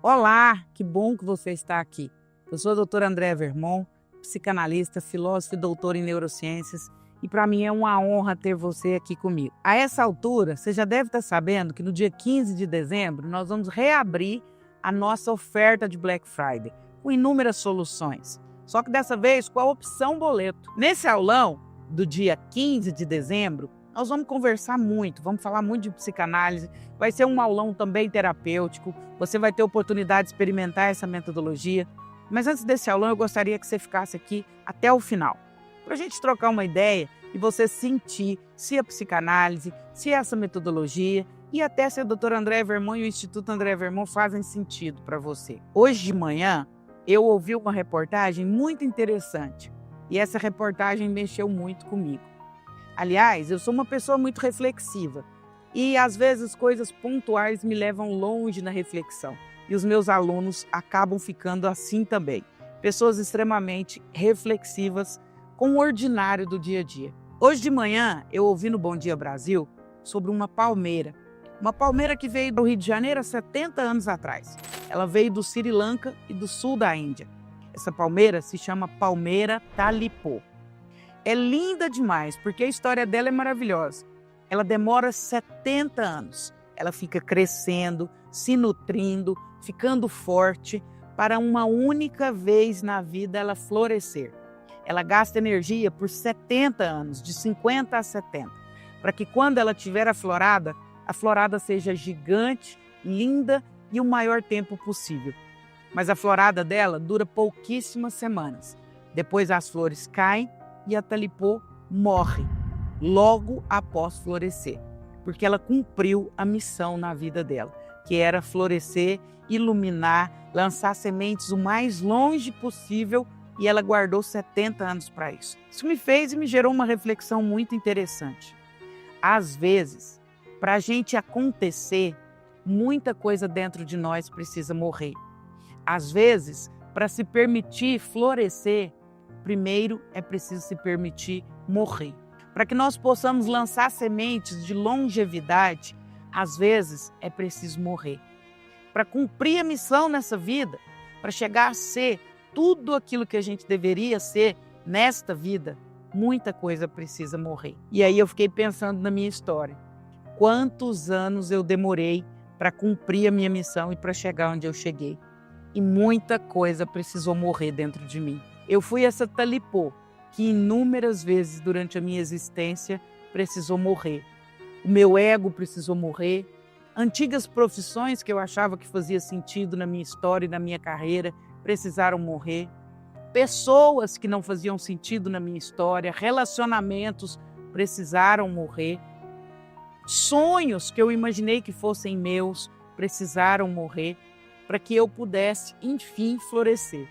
Olá, que bom que você está aqui. Eu sou a doutora Andréa Vermont, psicanalista, filósofa e doutora em neurociências, e para mim é uma honra ter você aqui comigo. A essa altura, você já deve estar sabendo que no dia 15 de dezembro nós vamos reabrir a nossa oferta de Black Friday, com inúmeras soluções, só que dessa vez com a opção boleto. Nesse aulão do dia 15 de dezembro, nós vamos conversar muito, vamos falar muito de psicanálise, vai ser um aulão também terapêutico, você vai ter oportunidade de experimentar essa metodologia. Mas antes desse aulão, eu gostaria que você ficasse aqui até o final, para a gente trocar uma ideia e você sentir se a psicanálise, se essa metodologia e até se a doutora Andréa Vermont e o Instituto Andréa Vermont fazem sentido para você. Hoje de manhã, eu ouvi uma reportagem muito interessante e essa reportagem mexeu muito comigo. Aliás, eu sou uma pessoa muito reflexiva e às vezes coisas pontuais me levam longe na reflexão. E os meus alunos acabam ficando assim também. Pessoas extremamente reflexivas com o ordinário do dia a dia. Hoje de manhã eu ouvi no Bom Dia Brasil sobre uma palmeira. Uma palmeira que veio do Rio de Janeiro há 70 anos atrás. Ela veio do Sri Lanka e do sul da Índia. Essa palmeira se chama Palmeira Talipô. É linda demais, porque a história dela é maravilhosa. Ela demora 70 anos. Ela fica crescendo, se nutrindo, ficando forte, para uma única vez na vida ela florescer. Ela gasta energia por 70 anos, de 50 a 70, para que quando ela estiver aflorada, a florada seja gigante, linda e o maior tempo possível. Mas a florada dela dura pouquíssimas semanas. Depois as flores caem e a talipô morre logo após florescer, porque ela cumpriu a missão na vida dela, que era florescer, iluminar, lançar sementes o mais longe possível, e ela guardou 70 anos para isso. Isso me fez e me gerou uma reflexão muito interessante. Às vezes, para a gente acontecer, muita coisa dentro de nós precisa morrer. Às vezes, para se permitir florescer, primeiro é preciso se permitir morrer. Para que nós possamos lançar sementes de longevidade, às vezes é preciso morrer. Para cumprir a missão nessa vida, para chegar a ser tudo aquilo que a gente deveria ser nesta vida, muita coisa precisa morrer. E aí eu fiquei pensando na minha história. Quantos anos eu demorei para cumprir a minha missão e para chegar onde eu cheguei? E muita coisa precisou morrer dentro de mim. Eu fui essa talipô que inúmeras vezes durante a minha existência precisou morrer. O meu ego precisou morrer. Antigas profissões que eu achava que fazia sentido na minha história e na minha carreira precisaram morrer. Pessoas que não faziam sentido na minha história, relacionamentos precisaram morrer. Sonhos que eu imaginei que fossem meus precisaram morrer para que eu pudesse, enfim, florescer.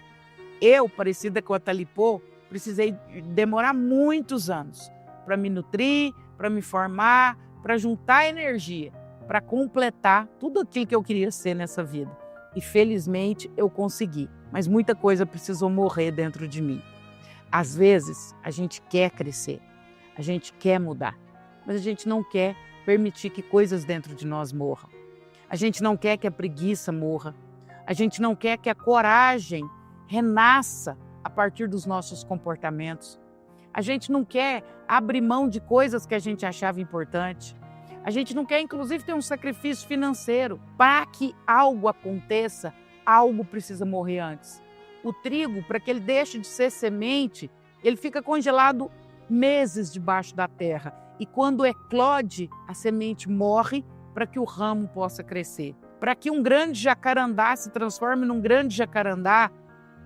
Eu, parecida com a talipô, precisei demorar muitos anos para me nutrir, para me formar, para juntar energia, para completar tudo aquilo que eu queria ser nessa vida. E felizmente eu consegui, mas muita coisa precisou morrer dentro de mim. Às vezes a gente quer crescer, a gente quer mudar, mas a gente não quer permitir que coisas dentro de nós morram. A gente não quer que a preguiça morra, a gente não quer que a coragem renasça a partir dos nossos comportamentos. A gente não quer abrir mão de coisas que a gente achava importante. A gente não quer, inclusive, ter um sacrifício financeiro. Para que algo aconteça, algo precisa morrer antes. O trigo, para que ele deixe de ser semente, ele fica congelado meses debaixo da terra. E quando eclode, a semente morre para que o ramo possa crescer. Para que um grande jacarandá se transforme num grande jacarandá,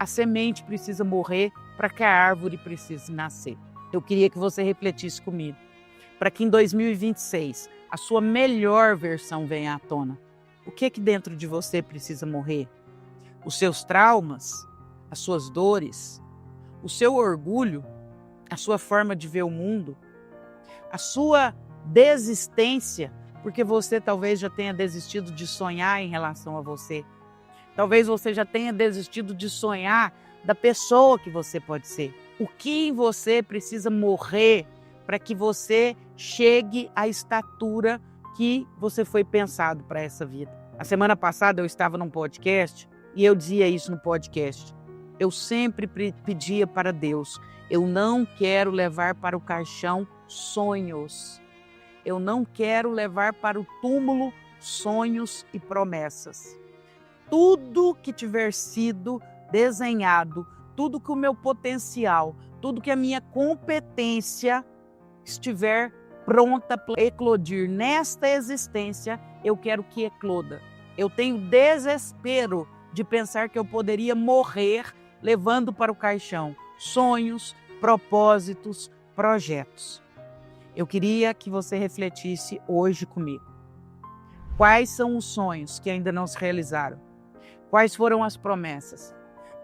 a semente precisa morrer para que a árvore precise nascer. Eu queria que você refletisse comigo, para que em 2026 a sua melhor versão venha à tona. O que dentro de você precisa morrer? Os seus traumas, as suas dores, o seu orgulho, a sua forma de ver o mundo, a sua desistência, porque você talvez já tenha desistido de sonhar em relação a você. Talvez você já tenha desistido de sonhar da pessoa que você pode ser. O que em você precisa morrer para que você chegue à estatura que você foi pensado para essa vida? A semana passada eu estava num podcast e eu dizia isso no podcast. Eu sempre pedia para Deus, eu não quero levar para o caixão sonhos. Eu não quero levar para o túmulo sonhos e promessas. Tudo que tiver sido desenhado, tudo que o meu potencial, tudo que a minha competência estiver pronta para eclodir nesta existência, eu quero que ecloda. Eu tenho desespero de pensar que eu poderia morrer levando para o caixão sonhos, propósitos, projetos. Eu queria que você refletisse hoje comigo. Quais são os sonhos que ainda não se realizaram? Quais foram as promessas?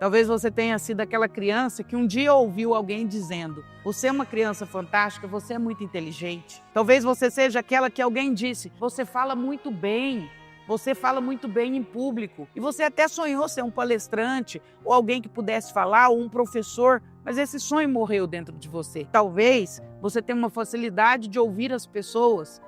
Talvez você tenha sido aquela criança que um dia ouviu alguém dizendo: você é uma criança fantástica, você é muito inteligente. Talvez você seja aquela que alguém disse: você fala muito bem em público. E você até sonhou ser um palestrante, ou alguém que pudesse falar, ou um professor, mas esse sonho morreu dentro de você. Talvez você tenha uma facilidade de ouvir as pessoas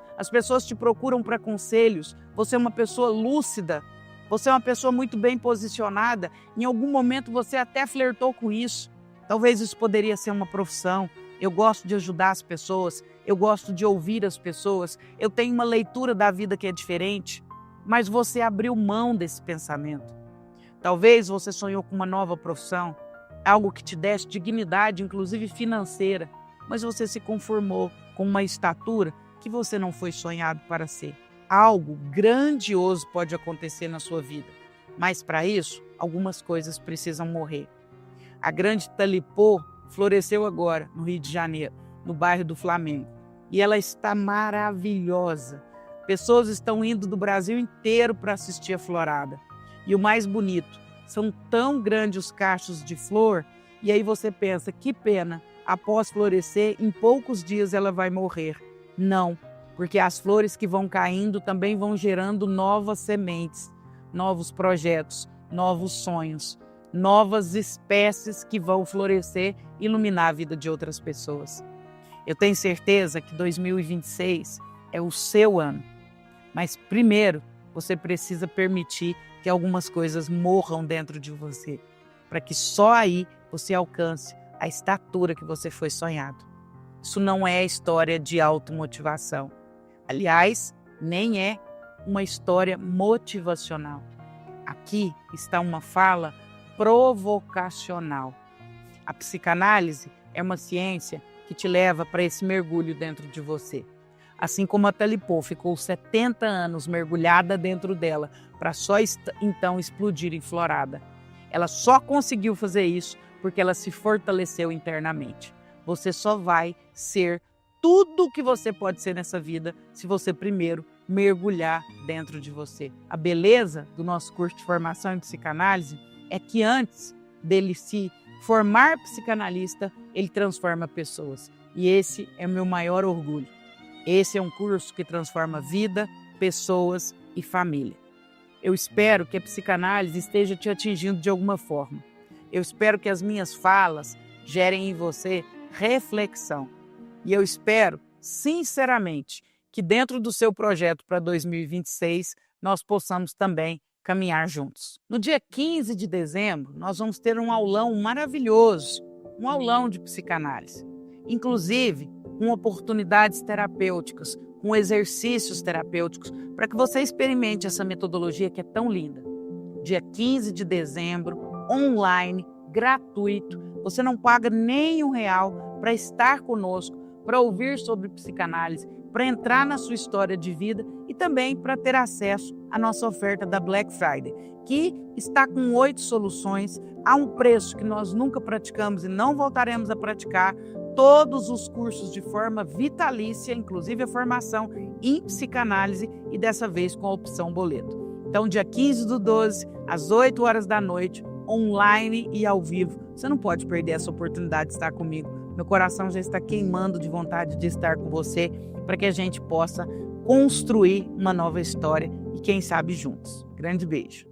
te procuram para conselhos, você é uma pessoa lúcida, você é uma pessoa muito bem posicionada, em algum momento você até flertou com isso. Talvez isso poderia ser uma profissão. Eu gosto de ajudar as pessoas, eu gosto de ouvir as pessoas, eu tenho uma leitura da vida que é diferente, mas você abriu mão desse pensamento. Talvez você sonhou com uma nova profissão, algo que te desse dignidade, inclusive financeira, mas você se conformou com uma estatura que você não foi sonhado para ser. Algo grandioso pode acontecer na sua vida, mas para isso, algumas coisas precisam morrer. A grande Talipô floresceu agora no Rio de Janeiro, no bairro do Flamengo, e ela está maravilhosa. Pessoas estão indo do Brasil inteiro para assistir a florada. E o mais bonito, são tão grandes os cachos de flor, e aí você pensa, que pena, após florescer, em poucos dias ela vai morrer. Não, porque as flores que vão caindo também vão gerando novas sementes, novos projetos, novos sonhos, novas espécies que vão florescer e iluminar a vida de outras pessoas. Eu tenho certeza que 2026 é o seu ano, mas primeiro você precisa permitir que algumas coisas morram dentro de você, para que só aí você alcance a estatura que você foi sonhado. Isso não é história de automotivação. Aliás, nem é uma história motivacional. Aqui está uma fala provocacional. A psicanálise é uma ciência que te leva para esse mergulho dentro de você. Assim como a Talipô ficou 70 anos mergulhada dentro dela para só então explodir em florada. Ela só conseguiu fazer isso porque ela se fortaleceu internamente. Você só vai ser tudo o que você pode ser nessa vida se você primeiro mergulhar dentro de você. A beleza do nosso curso de formação em psicanálise é que antes dele se formar psicanalista, ele transforma pessoas. E esse é o meu maior orgulho. Esse é um curso que transforma vida, pessoas e família. Eu espero que a psicanálise esteja te atingindo de alguma forma. Eu espero que as minhas falas gerem em você reflexão. E eu espero, sinceramente, que dentro do seu projeto para 2026, nós possamos também caminhar juntos. No dia 15 de dezembro, nós vamos ter um aulão maravilhoso, um aulão de psicanálise. Inclusive, com oportunidades terapêuticas, com exercícios terapêuticos, para que você experimente essa metodologia que é tão linda. Dia 15 de dezembro, online, gratuito. Você não paga nem R$1 para estar conosco, para ouvir sobre psicanálise, para entrar na sua história de vida e também para ter acesso à nossa oferta da Black Friday, que está com 8 soluções a um preço que nós nunca praticamos e não voltaremos a praticar, todos os cursos de forma vitalícia, inclusive a formação em psicanálise e dessa vez com a opção boleto. Então, dia 15/12, às 8 horas da noite, online e ao vivo. Você não pode perder essa oportunidade de estar comigo. Meu coração já está queimando de vontade de estar com você para que a gente possa construir uma nova história e quem sabe juntos. Grande beijo.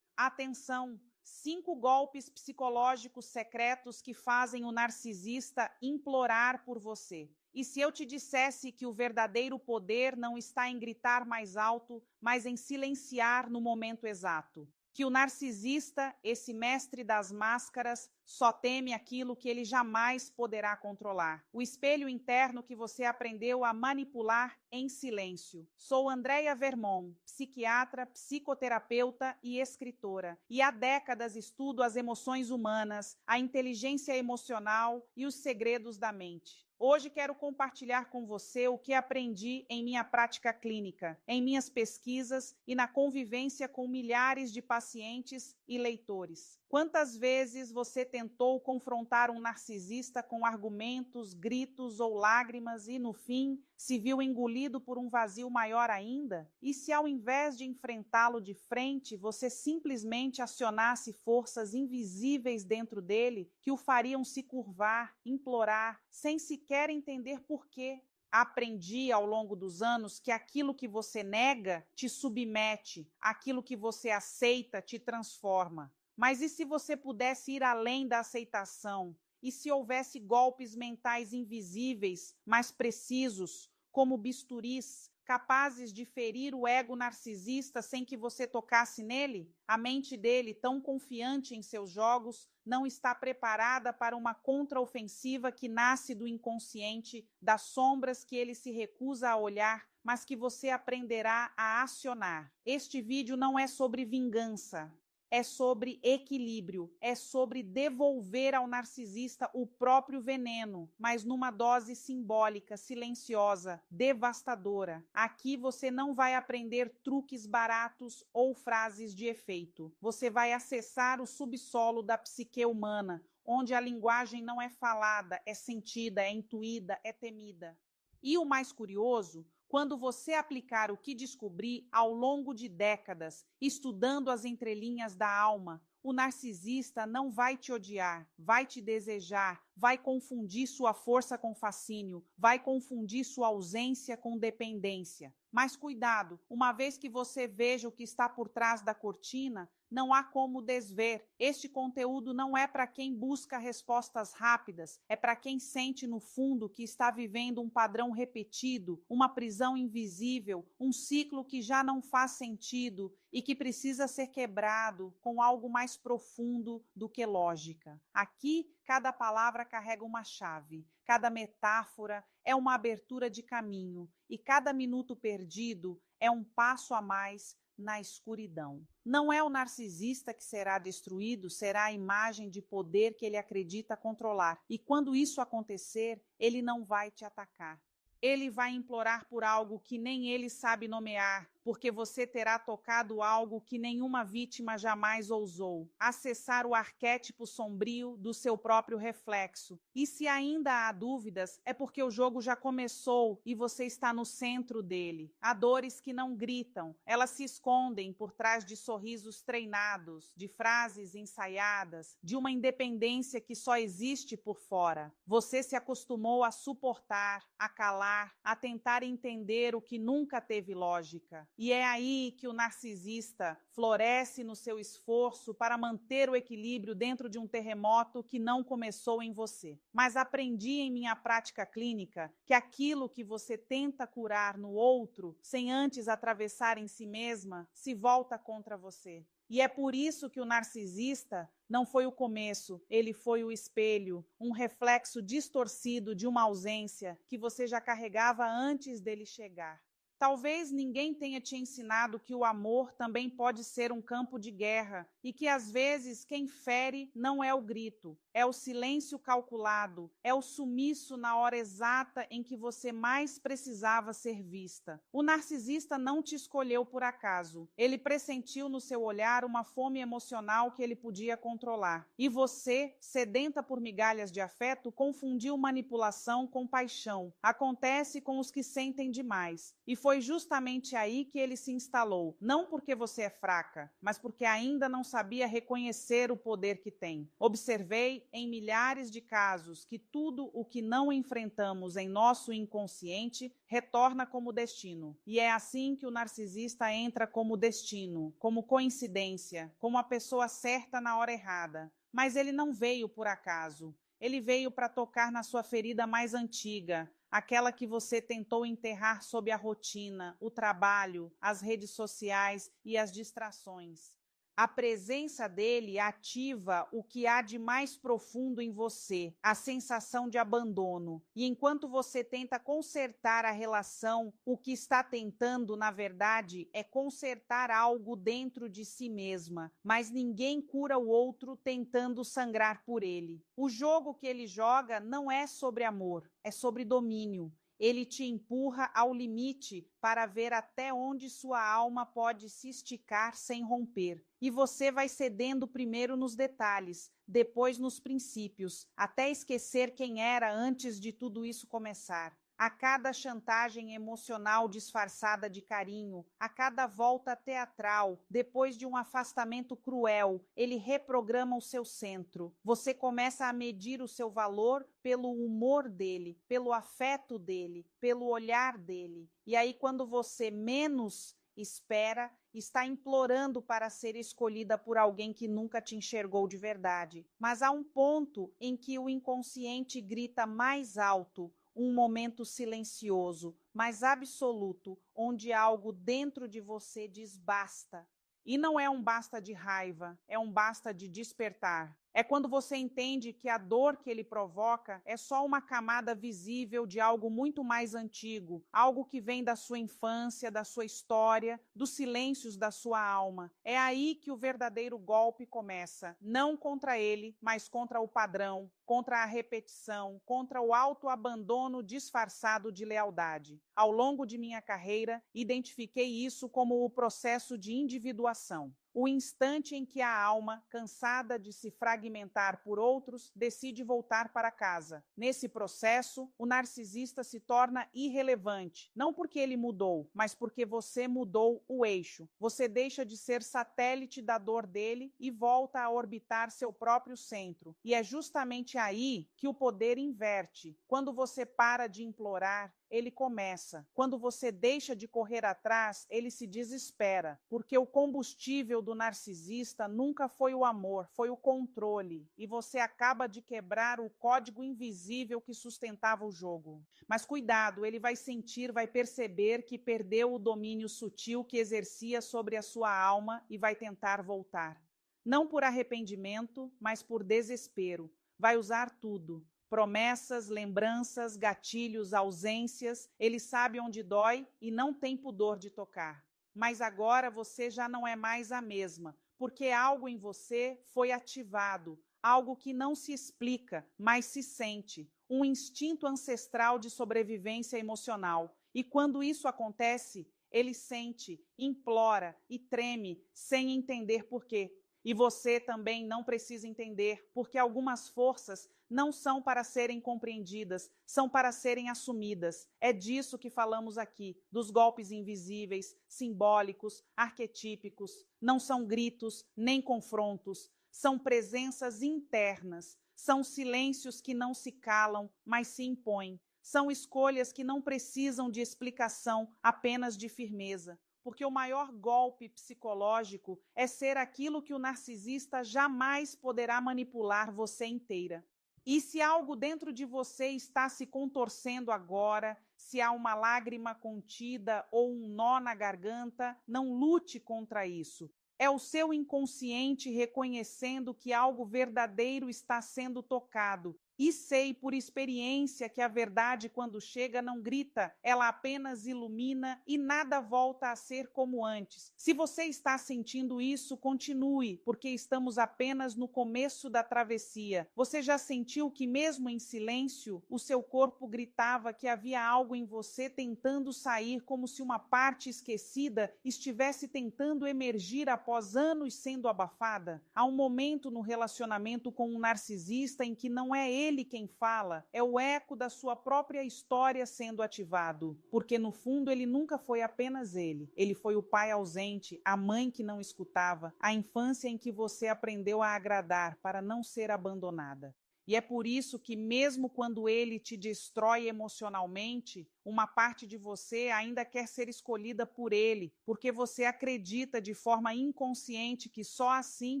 Atenção! 5 golpes psicológicos secretos que fazem o narcisista implorar por você. E se eu te dissesse que o verdadeiro poder não está em gritar mais alto, mas em silenciar no momento exato? Que o narcisista, esse mestre das máscaras, só teme aquilo que ele jamais poderá controlar. O espelho interno que você aprendeu a manipular em silêncio. Sou Andréia Vermon, psiquiatra, psicoterapeuta e escritora. E há décadas estudo as emoções humanas, a inteligência emocional e os segredos da mente. Hoje quero compartilhar com você o que aprendi em minha prática clínica, em minhas pesquisas e na convivência com milhares de pacientes e leitores. Quantas vezes você tentou confrontar um narcisista com argumentos, gritos ou lágrimas e, no fim, se viu engolido por um vazio maior ainda? E se, ao invés de enfrentá-lo de frente, você simplesmente acionasse forças invisíveis dentro dele que o fariam se curvar, implorar, sem sequer entender por quê? Aprendi ao longo dos anos que aquilo que você nega te submete, aquilo que você aceita te transforma. Mas e se você pudesse ir além da aceitação? E se houvesse golpes mentais invisíveis, mas precisos, como bisturis, capazes de ferir o ego narcisista sem que você tocasse nele? A mente dele, tão confiante em seus jogos, não está preparada para uma contraofensiva que nasce do inconsciente, das sombras que ele se recusa a olhar, mas que você aprenderá a acionar. Este vídeo não é sobre vingança. É sobre equilíbrio, é sobre devolver ao narcisista o próprio veneno, mas numa dose simbólica, silenciosa, devastadora. Aqui você não vai aprender truques baratos ou frases de efeito. Você vai acessar o subsolo da psique humana, onde a linguagem não é falada, é sentida, é intuída, é temida. E o mais curioso, quando você aplicar o que descobri ao longo de décadas, estudando as entrelinhas da alma, o narcisista não vai te odiar, vai te desejar, vai confundir sua força com fascínio, vai confundir sua ausência com dependência. Mas cuidado, uma vez que você veja o que está por trás da cortina, não há como desver. Este conteúdo não é para quem busca respostas rápidas, é para quem sente no fundo que está vivendo um padrão repetido, uma prisão invisível, um ciclo que já não faz sentido e que precisa ser quebrado com algo mais profundo do que lógica. Aqui, cada palavra carrega uma chave, cada metáfora é uma abertura de caminho e cada minuto perdido é um passo a mais na escuridão. Não é o narcisista que será destruído, será a imagem de poder que ele acredita controlar. E quando isso acontecer, ele não vai te atacar. Ele vai implorar por algo que nem ele sabe nomear, porque você terá tocado algo que nenhuma vítima jamais ousou, acessar o arquétipo sombrio do seu próprio reflexo. E se ainda há dúvidas, é porque o jogo já começou e você está no centro dele. Há dores que não gritam, elas se escondem por trás de sorrisos treinados, de frases ensaiadas, de uma independência que só existe por fora. Você se acostumou a suportar, a calar, a tentar entender o que nunca teve lógica. E é aí que o narcisista floresce no seu esforço para manter o equilíbrio dentro de um terremoto que não começou em você. Mas aprendi em minha prática clínica que aquilo que você tenta curar no outro, sem antes atravessar em si mesma, se volta contra você. E é por isso que o narcisista não foi o começo, ele foi o espelho, um reflexo distorcido de uma ausência que você já carregava antes dele chegar. Talvez ninguém tenha te ensinado que o amor também pode ser um campo de guerra e que às vezes quem fere não é o grito, é o silêncio calculado, é o sumiço na hora exata em que você mais precisava ser vista. O narcisista não te escolheu por acaso, ele pressentiu no seu olhar uma fome emocional que ele podia controlar. E você, sedenta por migalhas de afeto, confundiu manipulação com paixão. Acontece com os que sentem demais. E foi justamente aí que ele se instalou, não porque você é fraca, mas porque ainda não sabia reconhecer o poder que tem. Observei em milhares de casos que tudo o que não enfrentamos em nosso inconsciente retorna como destino. E é assim que o narcisista entra como destino, como coincidência, como a pessoa certa na hora errada. Mas ele não veio por acaso. Ele veio para tocar na sua ferida mais antiga, aquela que você tentou enterrar sob a rotina, o trabalho, as redes sociais e as distrações. A presença dele ativa o que há de mais profundo em você, a sensação de abandono. E enquanto você tenta consertar a relação, o que está tentando, na verdade, é consertar algo dentro de si mesma. Mas ninguém cura o outro tentando sangrar por ele. O jogo que ele joga não é sobre amor, é sobre domínio. Ele te empurra ao limite para ver até onde sua alma pode se esticar sem romper. E você vai cedendo primeiro nos detalhes, depois nos princípios, até esquecer quem era antes de tudo isso começar. A cada chantagem emocional disfarçada de carinho, a cada volta teatral, depois de um afastamento cruel, ele reprograma o seu centro. Você começa a medir o seu valor pelo humor dele, pelo afeto dele, pelo olhar dele. E aí, quando você menos espera, está implorando para ser escolhida por alguém que nunca te enxergou de verdade. Mas há um ponto em que o inconsciente grita mais alto, um momento silencioso, mas absoluto, onde algo dentro de você diz basta. E não é um basta de raiva, é um basta de despertar. É quando você entende que a dor que ele provoca é só uma camada visível de algo muito mais antigo, algo que vem da sua infância, da sua história, dos silêncios da sua alma. É aí que o verdadeiro golpe começa, não contra ele, mas contra o padrão, contra a repetição, contra o autoabandono disfarçado de lealdade. Ao longo de minha carreira, identifiquei isso como o processo de individuação. O instante em que a alma, cansada de se fragmentar por outros, decide voltar para casa. Nesse processo, o narcisista se torna irrelevante, não porque ele mudou, mas porque você mudou o eixo. Você deixa de ser satélite da dor dele e volta a orbitar seu próprio centro. E é justamente aí que o poder inverte. Quando você para de implorar, ele começa. Quando você deixa de correr atrás, ele se desespera, porque o combustível do narcisista nunca foi o amor, foi o controle, e você acaba de quebrar o código invisível que sustentava o jogo. Mas cuidado, ele vai sentir, vai perceber que perdeu o domínio sutil que exercia sobre a sua alma e vai tentar voltar. Não por arrependimento, mas por desespero. Vai usar tudo. Promessas, lembranças, gatilhos, ausências, ele sabe onde dói e não tem pudor de tocar. Mas agora você já não é mais a mesma, porque algo em você foi ativado, algo que não se explica, mas se sente, um instinto ancestral de sobrevivência emocional. E quando isso acontece, ele sente, implora e treme sem entender por quê. E você também não precisa entender, porque algumas forças não são para serem compreendidas, são para serem assumidas. É disso que falamos aqui, dos golpes invisíveis, simbólicos, arquetípicos. Não são gritos, nem confrontos, são presenças internas, são silêncios que não se calam, mas se impõem. São escolhas que não precisam de explicação, apenas de firmeza. Porque o maior golpe psicológico é ser aquilo que o narcisista jamais poderá manipular você inteira. E se algo dentro de você está se contorcendo agora, se há uma lágrima contida ou um nó na garganta, não lute contra isso. É o seu inconsciente reconhecendo que algo verdadeiro está sendo tocado. E sei por experiência que a verdade, quando chega, não grita, ela apenas ilumina e nada volta a ser como antes. Se você está sentindo isso, continue, porque estamos apenas no começo da travessia. Você já sentiu que, mesmo em silêncio, o seu corpo gritava que havia algo em você tentando sair, como se uma parte esquecida estivesse tentando emergir após anos sendo abafada? Há um momento no relacionamento com um narcisista em que não é ele quem fala, é o eco da sua própria história sendo ativado, porque no fundo ele nunca foi apenas ele. Ele foi o pai ausente, a mãe que não escutava, a infância em que você aprendeu a agradar para não ser abandonada. E é por isso que, mesmo quando ele te destrói emocionalmente, uma parte de você ainda quer ser escolhida por ele, porque você acredita de forma inconsciente que só assim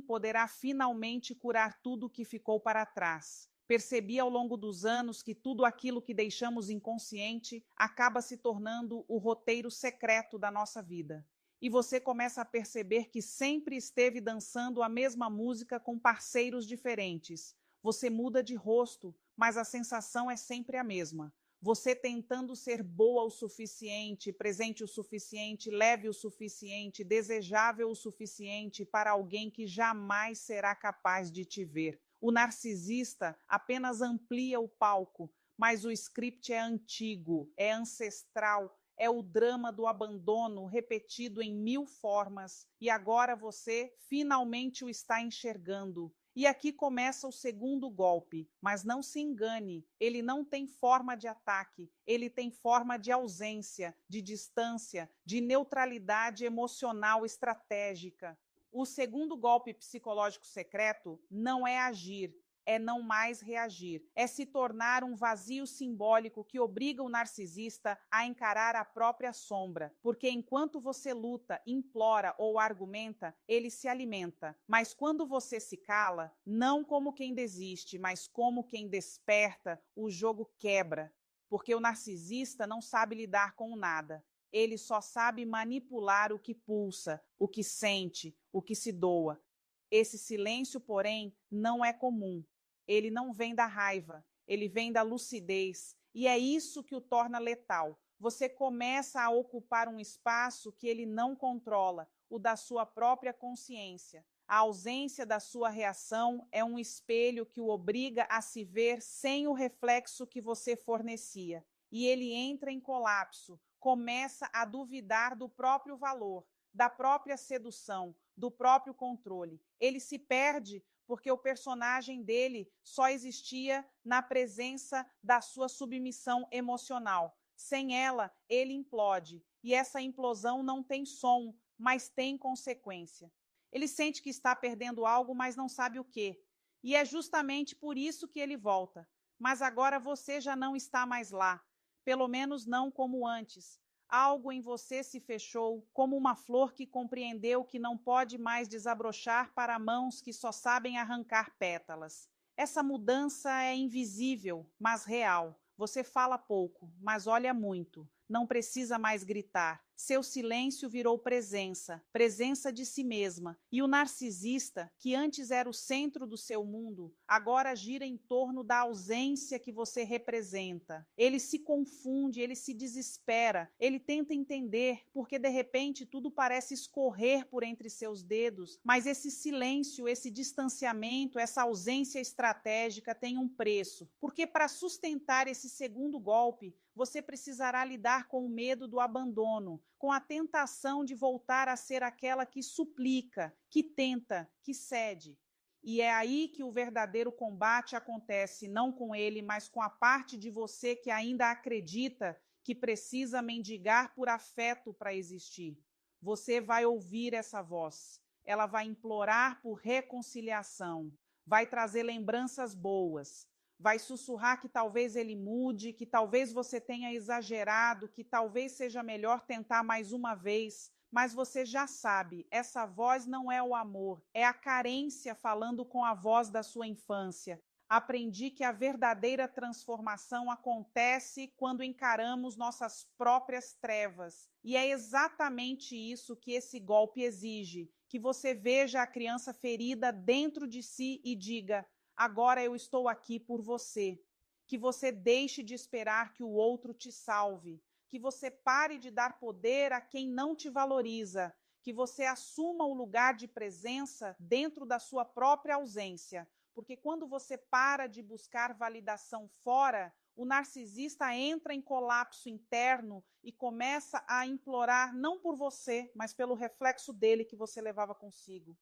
poderá finalmente curar tudo o que ficou para trás. Percebi ao longo dos anos que tudo aquilo que deixamos inconsciente acaba se tornando o roteiro secreto da nossa vida. E você começa a perceber que sempre esteve dançando a mesma música com parceiros diferentes. Você muda de rosto, mas a sensação é sempre a mesma. Você tentando ser boa o suficiente, presente o suficiente, leve o suficiente, desejável o suficiente para alguém que jamais será capaz de te ver. O narcisista apenas amplia o palco, mas o script é antigo, é ancestral, é o drama do abandono repetido em 1000 formas, e agora você finalmente o está enxergando. E aqui começa o segundo golpe, mas não se engane, ele não tem forma de ataque, ele tem forma de ausência, de distância, de neutralidade emocional estratégica. O segundo golpe psicológico secreto não é agir, é não mais reagir, é se tornar um vazio simbólico que obriga o narcisista a encarar a própria sombra, porque enquanto você luta, implora ou argumenta, ele se alimenta. Mas quando você se cala, não como quem desiste, mas como quem desperta, o jogo quebra, porque o narcisista não sabe lidar com nada. Ele só sabe manipular o que pulsa, o que sente, o que se doa. Esse silêncio, porém, não é comum. Ele não vem da raiva, ele vem da lucidez. E é isso que o torna letal. Você começa a ocupar um espaço que ele não controla, o da sua própria consciência. A ausência da sua reação é um espelho que o obriga a se ver sem o reflexo que você fornecia. E ele entra em colapso, começa a duvidar do próprio valor, da própria sedução, do próprio controle. Ele se perde porque o personagem dele só existia na presença da sua submissão emocional. Sem ela, ele implode, e essa implosão não tem som, mas tem consequência. Ele sente que está perdendo algo, mas não sabe o quê. E é justamente por isso que ele volta. Mas agora você já não está mais lá, pelo menos não como antes. Algo em você se fechou, como uma flor que compreendeu que não pode mais desabrochar para mãos que só sabem arrancar pétalas. Essa mudança é invisível, mas real. Você fala pouco, mas olha muito. Não precisa mais gritar. Seu silêncio virou presença, presença de si mesma. E o narcisista, que antes era o centro do seu mundo, agora gira em torno da ausência que você representa. Ele se confunde, ele se desespera, ele tenta entender, porque de repente tudo parece escorrer por entre seus dedos, mas esse silêncio, esse distanciamento, essa ausência estratégica tem um preço. Porque para sustentar esse segundo golpe, você precisará lidar com o medo do abandono, com a tentação de voltar a ser aquela que suplica, que tenta, que cede. E é aí que o verdadeiro combate acontece, não com ele, mas com a parte de você que ainda acredita que precisa mendigar por afeto para existir. Você vai ouvir essa voz. Ela vai implorar por reconciliação, vai trazer lembranças boas, vai sussurrar que talvez ele mude, que talvez você tenha exagerado, que talvez seja melhor tentar mais uma vez, mas você já sabe, essa voz não é o amor, é a carência falando com a voz da sua infância. Aprendi que a verdadeira transformação acontece quando encaramos nossas próprias trevas. E é exatamente isso que esse golpe exige, que você veja a criança ferida dentro de si e diga: agora eu estou aqui por você. Que você deixe de esperar que o outro te salve. Que você pare de dar poder a quem não te valoriza. Que você assuma o lugar de presença dentro da sua própria ausência. Porque quando você para de buscar validação fora, o narcisista entra em colapso interno e começa a implorar não por você, mas pelo reflexo dele que você levava consigo.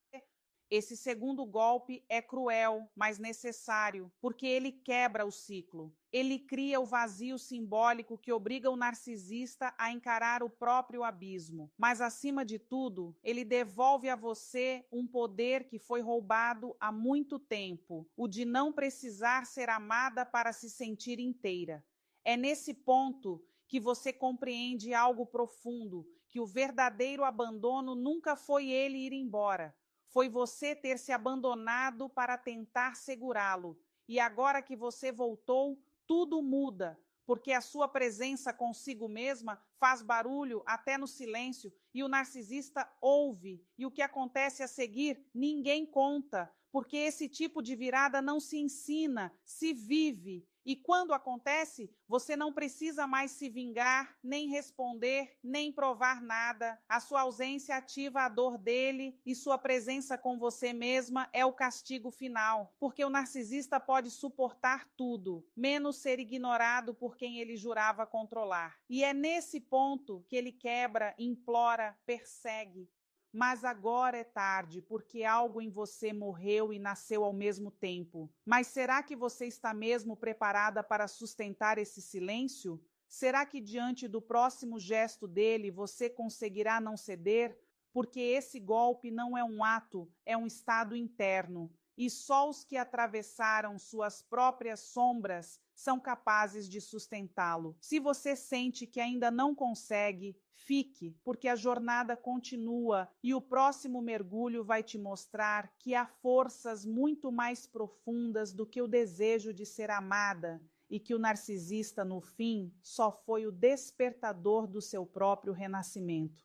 Esse segundo golpe é cruel, mas necessário, porque ele quebra o ciclo. Ele cria o vazio simbólico que obriga o narcisista a encarar o próprio abismo. Mas, acima de tudo, ele devolve a você um poder que foi roubado há muito tempo, o de não precisar ser amada para se sentir inteira. É nesse ponto que você compreende algo profundo, que o verdadeiro abandono nunca foi ele ir embora. Foi você ter se abandonado para tentar segurá-lo. E agora que você voltou, tudo muda, porque a sua presença consigo mesma faz barulho até no silêncio, e o narcisista ouve, e o que acontece a seguir ninguém conta, porque esse tipo de virada não se ensina, se vive. E quando acontece, você não precisa mais se vingar, nem responder, nem provar nada. A sua ausência ativa a dor dele e sua presença com você mesma é o castigo final, porque o narcisista pode suportar tudo, menos ser ignorado por quem ele jurava controlar. E é nesse ponto que ele quebra, implora, persegue. Mas agora é tarde, porque algo em você morreu e nasceu ao mesmo tempo. Mas será que você está mesmo preparada para sustentar esse silêncio? Será que diante do próximo gesto dele você conseguirá não ceder? Porque esse golpe não é um ato, é um estado interno. E só os que atravessaram suas próprias sombras são capazes de sustentá-lo. Se você sente que ainda não consegue, fique, porque a jornada continua e o próximo mergulho vai te mostrar que há forças muito mais profundas do que o desejo de ser amada e que o narcisista, no fim, só foi o despertador do seu próprio renascimento.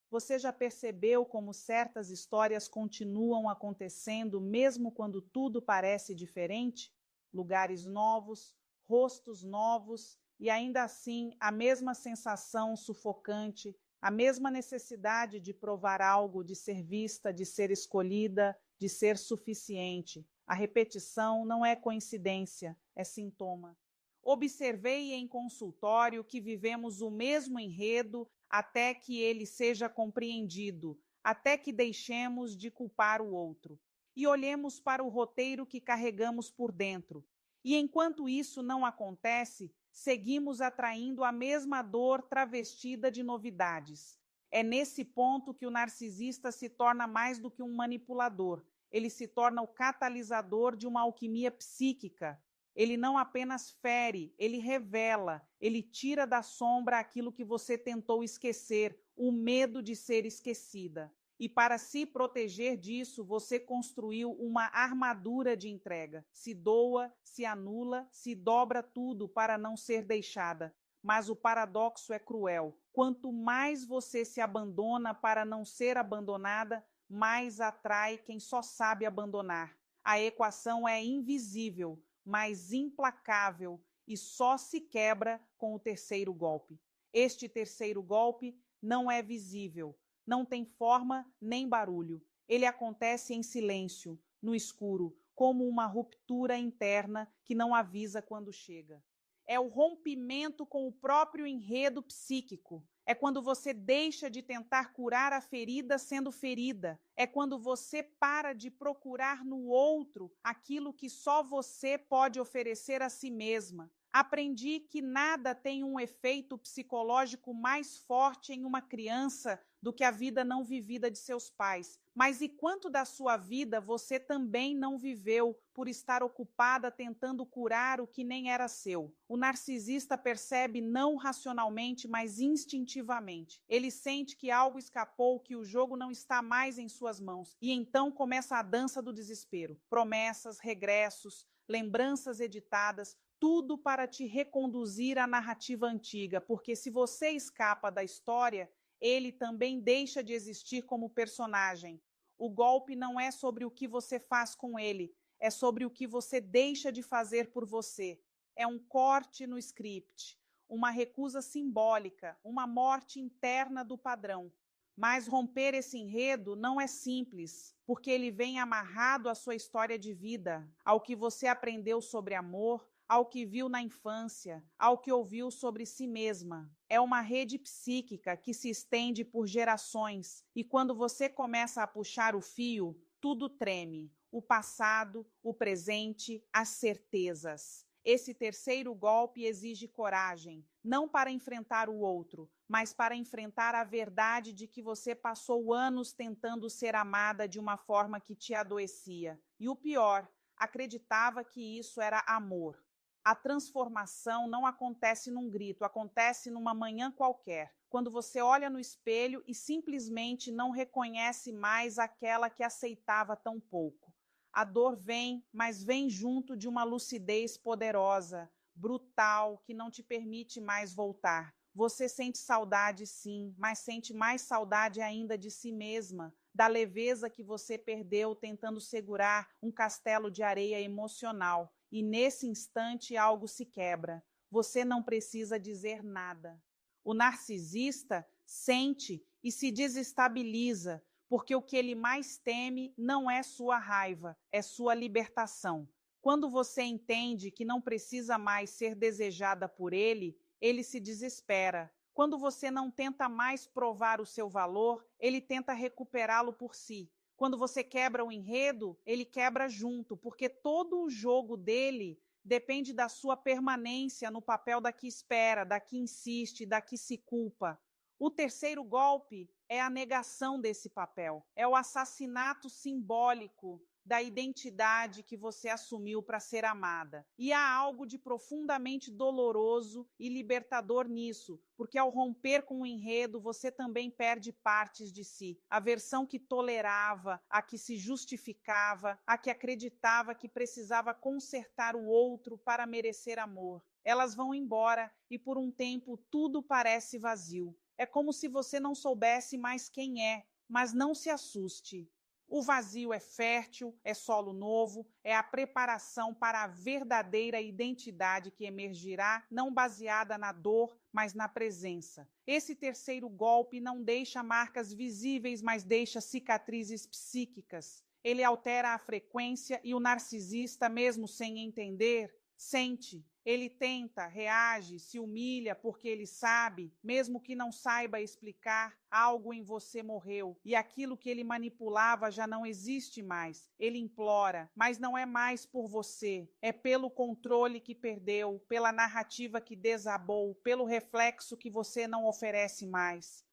Você já percebeu como certas histórias continuam acontecendo mesmo quando tudo parece diferente? Lugares novos, rostos novos e ainda assim a mesma sensação sufocante, a mesma necessidade de provar algo, de ser vista, de ser escolhida, de ser suficiente. A repetição não é coincidência, é sintoma. Observei em consultório que vivemos o mesmo enredo até que ele seja compreendido, até que deixemos de culpar o outro. E olhemos para o roteiro que carregamos por dentro. E enquanto isso não acontece, seguimos atraindo a mesma dor travestida de novidades. É nesse ponto que o narcisista se torna mais do que um manipulador. Ele se torna o catalisador de uma alquimia psíquica. Ele não apenas fere, ele revela, ele tira da sombra aquilo que você tentou esquecer, o medo de ser esquecida. E para se proteger disso, você construiu uma armadura de entrega. Se doa, se anula, se dobra tudo para não ser deixada. Mas o paradoxo é cruel. Quanto mais você se abandona para não ser abandonada, mais atrai quem só sabe abandonar. A equação é invisível, mas implacável, e só se quebra com o terceiro golpe. Este terceiro golpe não é visível, não tem forma nem barulho. Ele acontece em silêncio, no escuro, como uma ruptura interna que não avisa quando chega. É o rompimento com o próprio enredo psíquico. É quando você deixa de tentar curar a ferida sendo ferida. É quando você para de procurar no outro aquilo que só você pode oferecer a si mesma. Aprendi que nada tem um efeito psicológico mais forte em uma criança do que a vida não vivida de seus pais. Mas e quanto da sua vida você também não viveu por estar ocupada tentando curar o que nem era seu? O narcisista percebe não racionalmente, mas instintivamente. Ele sente que algo escapou, que o jogo não está mais em suas mãos. E então começa a dança do desespero. Promessas, regressos, lembranças editadas, tudo para te reconduzir à narrativa antiga, porque se você escapa da história, ele também deixa de existir como personagem. O golpe não é sobre o que você faz com ele, é sobre o que você deixa de fazer por você. É um corte no script, uma recusa simbólica, uma morte interna do padrão. Mas romper esse enredo não é simples, porque ele vem amarrado à sua história de vida, ao que você aprendeu sobre amor, ao que viu na infância, ao que ouviu sobre si mesma. É uma rede psíquica que se estende por gerações, e quando você começa a puxar o fio, tudo treme. O passado, o presente, as certezas. Esse terceiro golpe exige coragem, não para enfrentar o outro, mas para enfrentar a verdade de que você passou anos tentando ser amada de uma forma que te adoecia. E o pior, acreditava que isso era amor. A transformação não acontece num grito, acontece numa manhã qualquer, quando você olha no espelho e simplesmente não reconhece mais aquela que aceitava tão pouco. A dor vem, mas vem junto de uma lucidez poderosa, brutal, que não te permite mais voltar. Você sente saudade, sim, mas sente mais saudade ainda de si mesma, da leveza que você perdeu tentando segurar um castelo de areia emocional. E nesse instante algo se quebra. Você não precisa dizer nada. O narcisista sente e se desestabiliza, porque o que ele mais teme não é sua raiva, é sua libertação. Quando você entende que não precisa mais ser desejada por ele, ele se desespera. Quando você não tenta mais provar o seu valor, ele tenta recuperá-lo por si. Quando você quebra o enredo, ele quebra junto, porque todo o jogo dele depende da sua permanência no papel da que espera, da que insiste, da que se culpa. O terceiro golpe é a negação desse papel, é o assassinato simbólico da identidade que você assumiu para ser amada. E há algo de profundamente doloroso e libertador nisso, porque ao romper com o enredo, você também perde partes de si. A versão que tolerava, a que se justificava, a que acreditava que precisava consertar o outro para merecer amor. Elas vão embora e por um tempo tudo parece vazio. É como se você não soubesse mais quem é, mas não se assuste. O vazio é fértil, é solo novo, é a preparação para a verdadeira identidade que emergirá, não baseada na dor, mas na presença. Esse terceiro golpe não deixa marcas visíveis, mas deixa cicatrizes psíquicas. Ele altera a frequência e o narcisista, mesmo sem entender, sente. Ele tenta, reage, se humilha porque ele sabe, mesmo que não saiba explicar, algo em você morreu e aquilo que ele manipulava já não existe mais. Ele implora, mas não é mais por você, é pelo controle que perdeu, pela narrativa que desabou, pelo reflexo que você não oferece mais.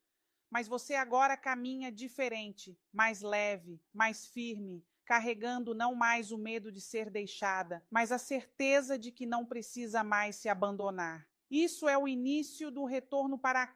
Mas você agora caminha diferente, mais leve, mais firme, carregando não mais o medo de ser deixada, mas a certeza de que não precisa mais se abandonar. Isso é o início do retorno para a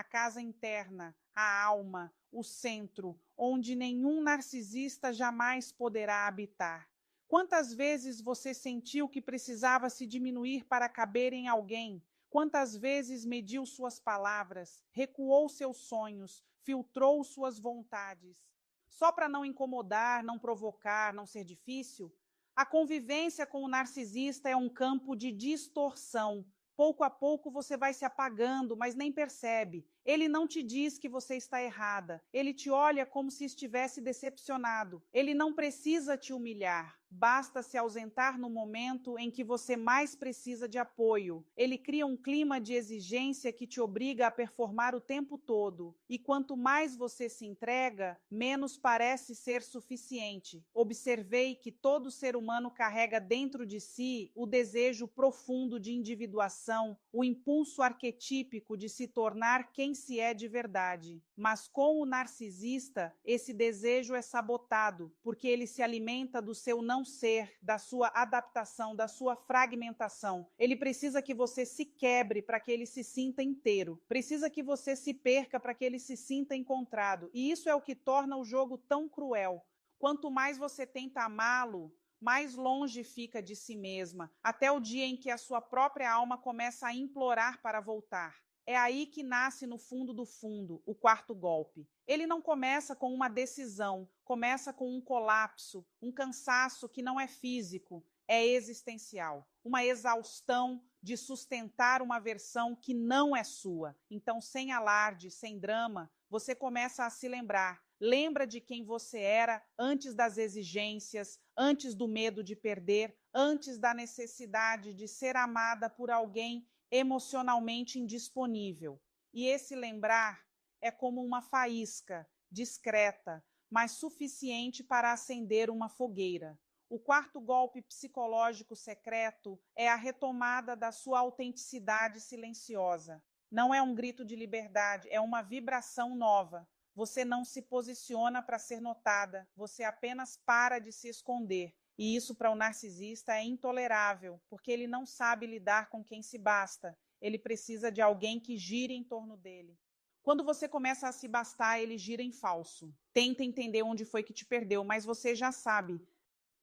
casa interna, a alma, o centro, onde nenhum narcisista jamais poderá habitar. Quantas vezes você sentiu que precisava se diminuir para caber em alguém? Quantas vezes mediu suas palavras, recuou seus sonhos, filtrou suas vontades? Só para não incomodar, não provocar, não ser difícil? A convivência com o narcisista é um campo de distorção. Pouco a pouco você vai se apagando, mas nem percebe. Ele não te diz que você está errada. Ele te olha como se estivesse decepcionado. Ele não precisa te humilhar. Basta se ausentar no momento em que você mais precisa de apoio. Ele cria um clima de exigência que te obriga a performar o tempo todo. E quanto mais você se entrega, menos parece ser suficiente. Observei que todo ser humano carrega dentro de si o desejo profundo de individuação, o impulso arquetípico de se tornar quem se é de verdade. Mas com o narcisista, esse desejo é sabotado, porque ele se alimenta do seu não ser, da sua adaptação, da sua fragmentação. Ele precisa que você se quebre para que ele se sinta inteiro. Precisa que você se perca para que ele se sinta encontrado. E isso é o que torna o jogo tão cruel. Quanto mais você tenta amá-lo, mais longe fica de si mesma, até o dia em que a sua própria alma começa a implorar para voltar. É aí que nasce no fundo do fundo o quarto golpe. Ele não começa com uma decisão, começa com um colapso, um cansaço que não é físico, é existencial. Uma exaustão de sustentar uma versão que não é sua. Então, sem alarde, sem drama, você começa a se lembrar. Lembra de quem você era antes das exigências, antes do medo de perder, antes da necessidade de ser amada por alguém emocionalmente indisponível. E esse lembrar é como uma faísca, discreta, mas suficiente para acender uma fogueira. O quarto golpe psicológico secreto é a retomada da sua autenticidade silenciosa. Não é um grito de liberdade, é uma vibração nova. Você não se posiciona para ser notada, você apenas para de se esconder. E isso para o narcisista é intolerável, porque ele não sabe lidar com quem se basta. Ele precisa de alguém que gire em torno dele. Quando você começa a se bastar, ele gira em falso. Tenta entender onde foi que te perdeu, mas você já sabe.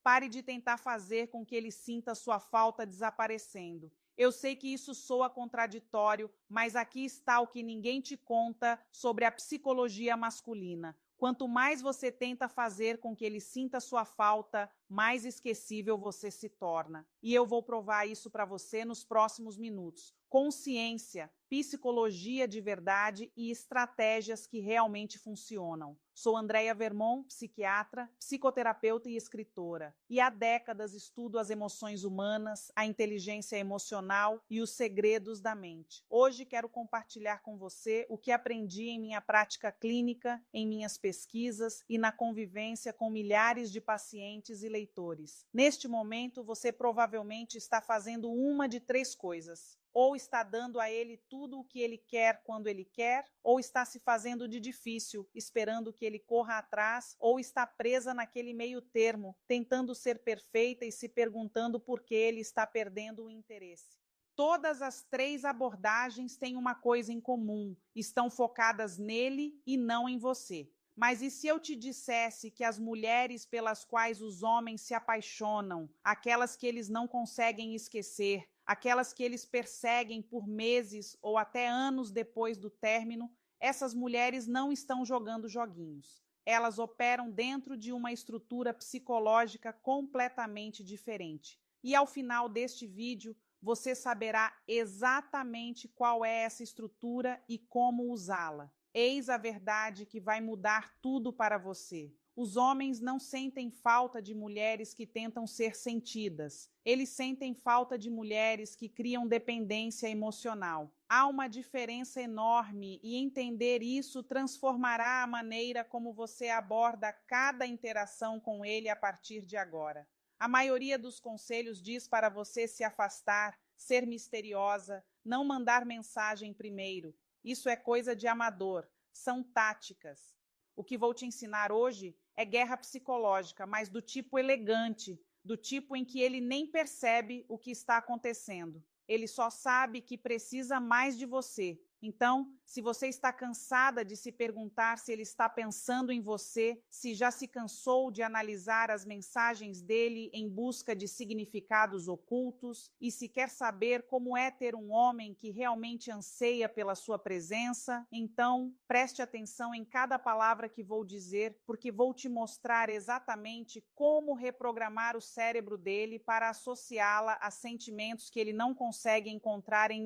Pare de tentar fazer com que ele sinta sua falta desaparecendo. Eu sei que isso soa contraditório, mas aqui está o que ninguém te conta sobre a psicologia masculina. Quanto mais você tenta fazer com que ele sinta sua falta, mais esquecível você se torna. E eu vou provar isso para você nos próximos minutos. Consciência, psicologia de verdade e estratégias que realmente funcionam. Sou Andréia Vermont, psiquiatra, psicoterapeuta e escritora. E há décadas estudo as emoções humanas, a inteligência emocional e os segredos da mente. Hoje quero compartilhar com você o que aprendi em minha prática clínica, em minhas pesquisas e na convivência com milhares de pacientes e leitores. Neste momento, você provavelmente está fazendo uma de três coisas. Ou está dando a ele tudo o que ele quer quando ele quer, ou está se fazendo de difícil, esperando que ele corra atrás, ou está presa naquele meio termo, tentando ser perfeita e se perguntando por que ele está perdendo o interesse. Todas as três abordagens têm uma coisa em comum: estão focadas nele e não em você. Mas e se eu te dissesse que as mulheres pelas quais os homens se apaixonam, aquelas que eles não conseguem esquecer, aquelas que eles perseguem por meses ou até anos depois do término, essas mulheres não estão jogando joguinhos. Elas operam dentro de uma estrutura psicológica completamente diferente. E ao final deste vídeo, você saberá exatamente qual é essa estrutura e como usá-la. Eis a verdade que vai mudar tudo para você. Os homens não sentem falta de mulheres que tentam ser sentidas. Eles sentem falta de mulheres que criam dependência emocional. Há uma diferença enorme e entender isso transformará a maneira como você aborda cada interação com ele a partir de agora. A maioria dos conselhos diz para você se afastar, ser misteriosa, não mandar mensagem primeiro. Isso é coisa de amador, são táticas. O que vou te ensinar hoje é guerra psicológica, mas do tipo elegante, do tipo em que ele nem percebe o que está acontecendo. Ele só sabe que precisa mais de você. Então, se você está cansada de se perguntar se ele está pensando em você, se já se cansou de analisar as mensagens dele em busca de significados ocultos, e se quer saber como é ter um homem que realmente anseia pela sua presença, então preste atenção em cada palavra que vou dizer, porque vou te mostrar exatamente como reprogramar o cérebro dele para associá-la a sentimentos que ele não consegue encontrar em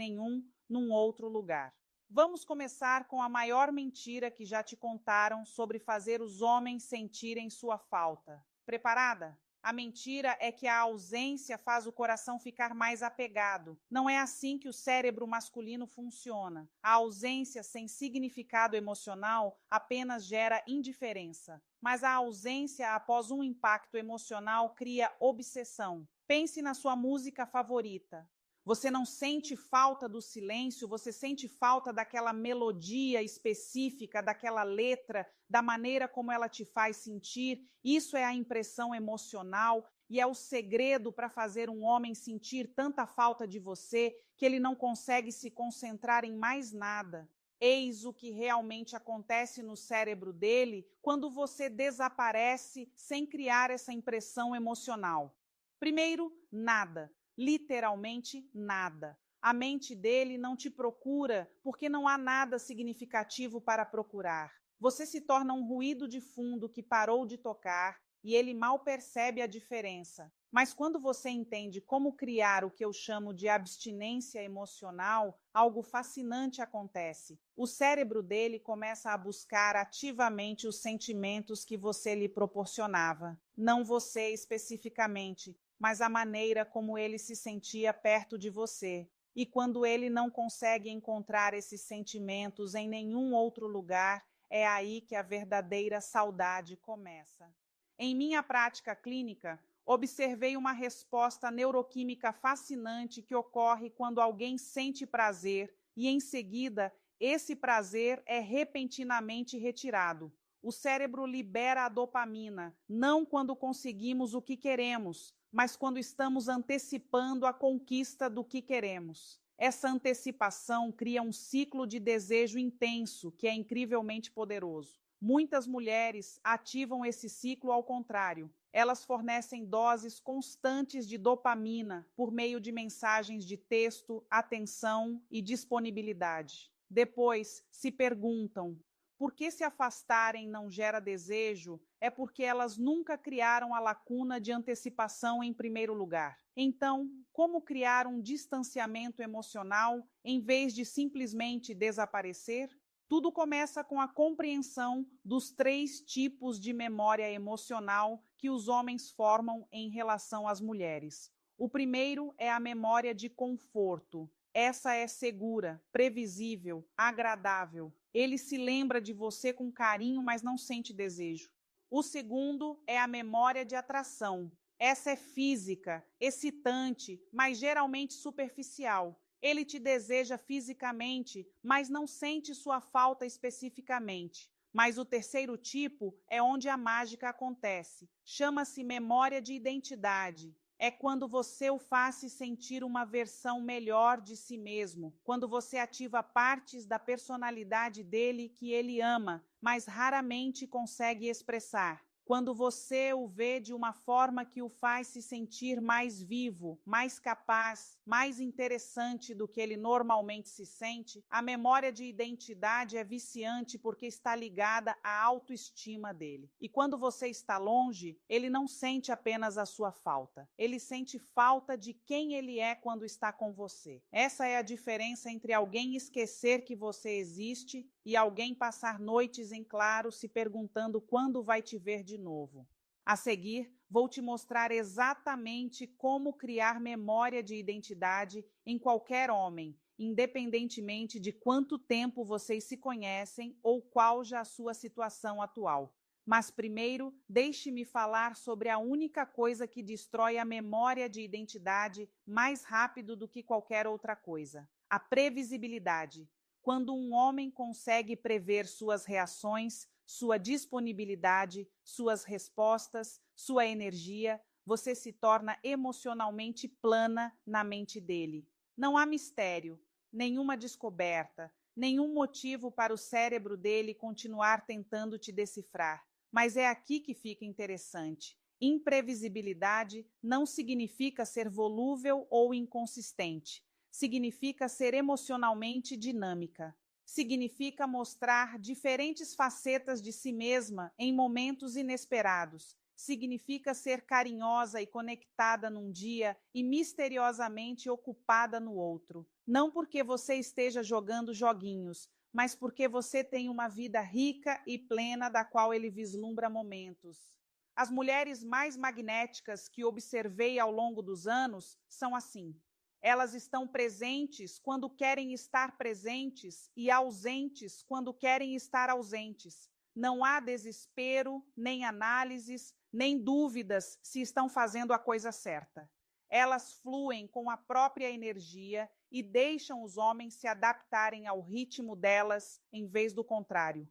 num outro lugar. Vamos começar com a maior mentira que já te contaram sobre fazer os homens sentirem sua falta. Preparada? A mentira é que a ausência faz o coração ficar mais apegado. Não é assim que o cérebro masculino funciona. A ausência sem significado emocional apenas gera indiferença. Mas a ausência após um impacto emocional cria obsessão. Pense na sua música favorita. Você não sente falta do silêncio, você sente falta daquela melodia específica, daquela letra, da maneira como ela te faz sentir. Isso é a impressão emocional e é o segredo para fazer um homem sentir tanta falta de você que ele não consegue se concentrar em mais nada. Eis o que realmente acontece no cérebro dele quando você desaparece sem criar essa impressão emocional. Primeiro, nada. Literalmente nada. A mente dele não te procura porque não há nada significativo para procurar. Você se torna um ruído de fundo que parou de tocar e ele mal percebe a diferença. Mas quando você entende como criar o que eu chamo de abstinência emocional, algo fascinante acontece. O cérebro dele começa a buscar ativamente os sentimentos que você lhe proporcionava. Não você especificamente, mas a maneira como ele se sentia perto de você. E quando ele não consegue encontrar esses sentimentos em nenhum outro lugar, é aí que a verdadeira saudade começa. Em minha prática clínica, observei uma resposta neuroquímica fascinante que ocorre quando alguém sente prazer e, em seguida, esse prazer é repentinamente retirado. O cérebro libera a dopamina, não quando conseguimos o que queremos, mas quando estamos antecipando a conquista do que queremos. Essa antecipação cria um ciclo de desejo intenso que é incrivelmente poderoso. Muitas mulheres ativam esse ciclo ao contrário. Elas fornecem doses constantes de dopamina por meio de mensagens de texto, atenção e disponibilidade. Depois se perguntam: por que se afastarem não gera desejo? É porque elas nunca criaram a lacuna de antecipação em primeiro lugar. Então, como criar um distanciamento emocional em vez de simplesmente desaparecer? Tudo começa com a compreensão dos 3 tipos de memória emocional que os homens formam em relação às mulheres. O primeiro é a memória de conforto. Essa é segura, previsível, agradável. Ele se lembra de você com carinho, mas não sente desejo. O segundo é a memória de atração. Essa é física, excitante, mas geralmente superficial. Ele te deseja fisicamente, mas não sente sua falta especificamente. Mas o terceiro tipo é onde a mágica acontece. Chama-se memória de identidade. É quando você o faz se sentir uma versão melhor de si mesmo, quando você ativa partes da personalidade dele que ele ama, mas raramente consegue expressar. Quando você o vê de uma forma que o faz se sentir mais vivo, mais capaz, mais interessante do que ele normalmente se sente, a memória de identidade é viciante porque está ligada à autoestima dele. E quando você está longe, ele não sente apenas a sua falta, ele sente falta de quem ele é quando está com você. Essa é a diferença entre alguém esquecer que você existe e alguém passar noites em claro se perguntando quando vai te ver de novo. A seguir, vou te mostrar exatamente como criar memória de identidade em qualquer homem, independentemente de quanto tempo vocês se conhecem ou qual já a sua situação atual. Mas primeiro, deixe-me falar sobre a única coisa que destrói a memória de identidade mais rápido do que qualquer outra coisa: a previsibilidade. Quando um homem consegue prever suas reações, sua disponibilidade, suas respostas, sua energia, você se torna emocionalmente plana na mente dele. Não há mistério, nenhuma descoberta, nenhum motivo para o cérebro dele continuar tentando te decifrar. Mas é aqui que fica interessante. Imprevisibilidade não significa ser volúvel ou inconsistente. Significa ser emocionalmente dinâmica. Significa mostrar diferentes facetas de si mesma em momentos inesperados. Significa ser carinhosa e conectada num dia e misteriosamente ocupada no outro. Não porque você esteja jogando joguinhos, mas porque você tem uma vida rica e plena da qual ele vislumbra momentos. As mulheres mais magnéticas que observei ao longo dos anos são assim. Elas estão presentes quando querem estar presentes e ausentes quando querem estar ausentes. Não há desespero, nem análises, nem dúvidas se estão fazendo a coisa certa. Elas fluem com a própria energia e deixam os homens se adaptarem ao ritmo delas em vez do contrário.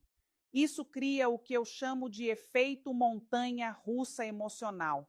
Isso cria o que eu chamo de efeito montanha-russa emocional.